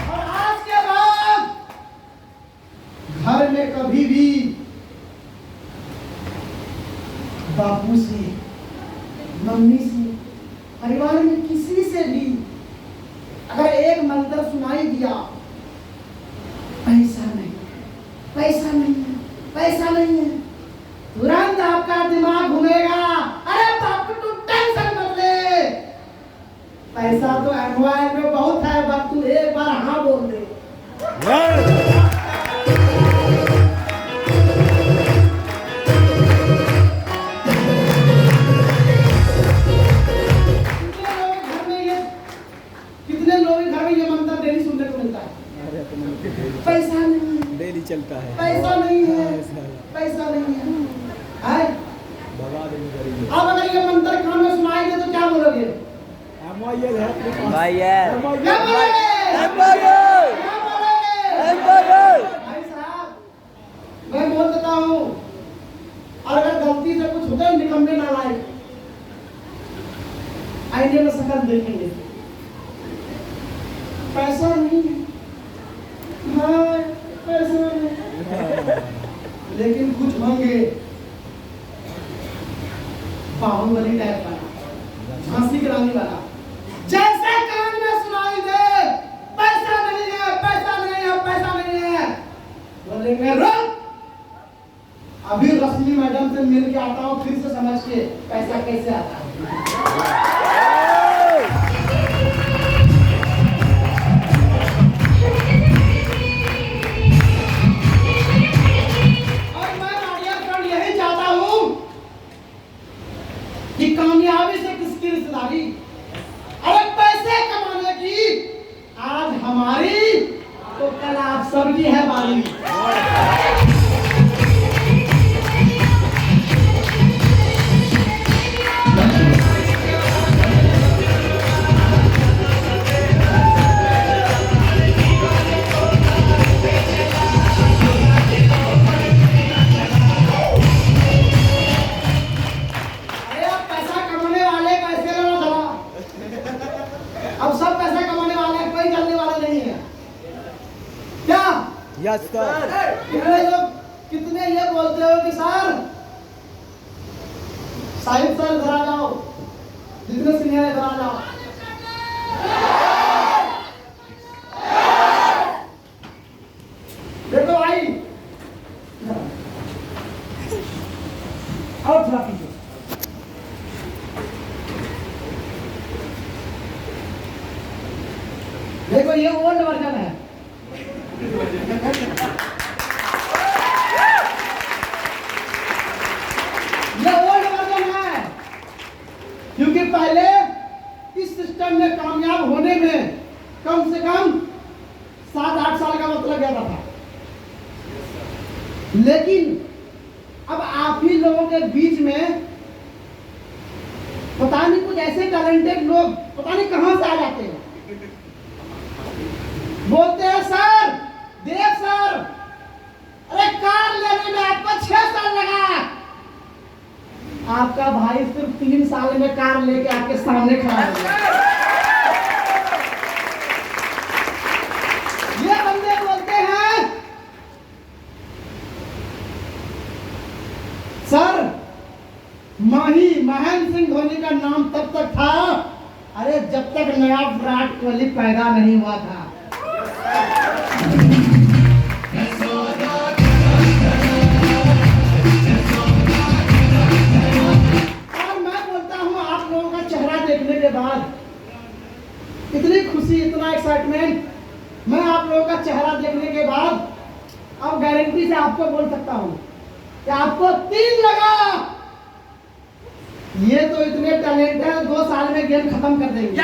और आज के बाद घर में कभी भी बापू से, मम्मी से, परिवार में किसी से भी अगर एक मंत्र सुनाई दिया पैसा नहीं, पैसा नहीं है, पैसा नहीं है, तुरंत आपका दिमाग घूमेगा, अरे बापू तू टेंशन मत ले, पैसा तो एमओआई में बहुत है, बस तू एक बार हाँ बोल दे। कितने लोगों के घर में ये मंत्र डेली सुनने को मिलता है? पैसा नहीं है, डेली चलता है। पैसा नहीं है, पैसा नहीं है। अब अगर ये मंत्र कान में सुनाई दे तो क्या बोलोगे? भाई यार। क्या बोलोगे? क्या बोलोगे? भाई साहब, मैं बोल देता हूँ, और अगर गलती से कुछ होता है निकम्मे नालायक, आईने में शक्ल देखेंगे, पैसा नहीं है, हाँ पैसा नहीं, लेकिन कुछ होंगे बाहुबली टाइप वाला, झांसी की रानी वाला, जैसे कान में सुनाई दे पैसा नहीं है, पैसा नहीं है, पैसा नहीं है, बोलेंगे रुक, अभी रश्मि मैडम से मिल के आता हूँ, फिर से समझ के पैसा कैसे आता है। कि कामयाबी से किसकी रिश्तेदारी, अरे पैसे कमाने की आज हमारी तो कल आप सबकी है बारी। Yes sir. कितने ये बोलते हो कि सर साहिब सर घर आ जाओ, जितने सीनियर है आ जाओ। देखो भाई, और थोड़ा पीछे। देखो ये ओल्ड वर्जन है। ये ओल्ड वर्जन है, क्योंकि पहले इस सिस्टम में कामयाब होने में कम से कम 7-8 साल का वक्त लग जाता था। लेकिन अब आप ही लोगों के बीच में पता नहीं कुछ ऐसे टैलेंटेड लोग पता नहीं कहां से आ जाते हैं, बोलते हैं सर, देव सर, अरे कार लेने में आपको 6 साल लगा। आपका भाई सिर्फ 3 साल में कार लेके आपके सामने खड़ा हो गया। ये बंदे बोलते हैं सर, महेंद्र सिंह धोनी का नाम तब तक था, अरे जब तक नया विराट कोहली पैदा नहीं हुआ था। और मैं बोलता हूं आप लोगों का चेहरा देखने के बाद इतनी खुशी, इतना एक्साइटमेंट, मैं आप लोगों का चेहरा देखने के बाद अब गारंटी से आपको बोल सकता हूं कि आपको 3 लगा। ये तो इतने टैलेंट है, 2 साल में गेम खत्म कर देंगे।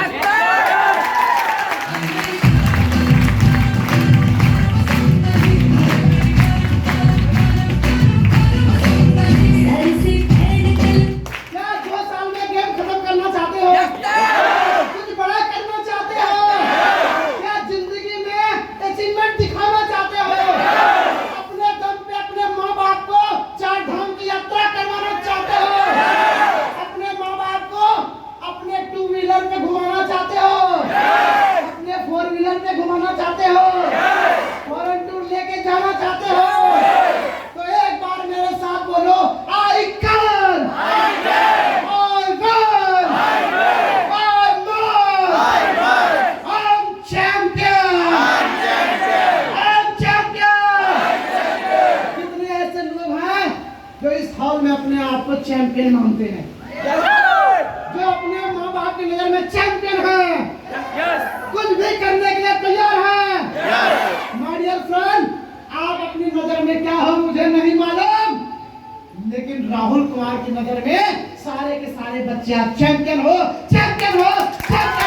जो इस हॉल में अपने आप को चैंपियन मानते हैं, जो अपने माँ बाप की नजर में चैंपियन है, कुछ भी करने के लिए तैयार है। माय डियर फ्रेंड, आप अपनी नजर में क्या हो मुझे नहीं मालूम, लेकिन राहुल कुमार की नजर में सारे के सारे बच्चे आप चैंपियन हो, चैंपियन हो, चैंपियन।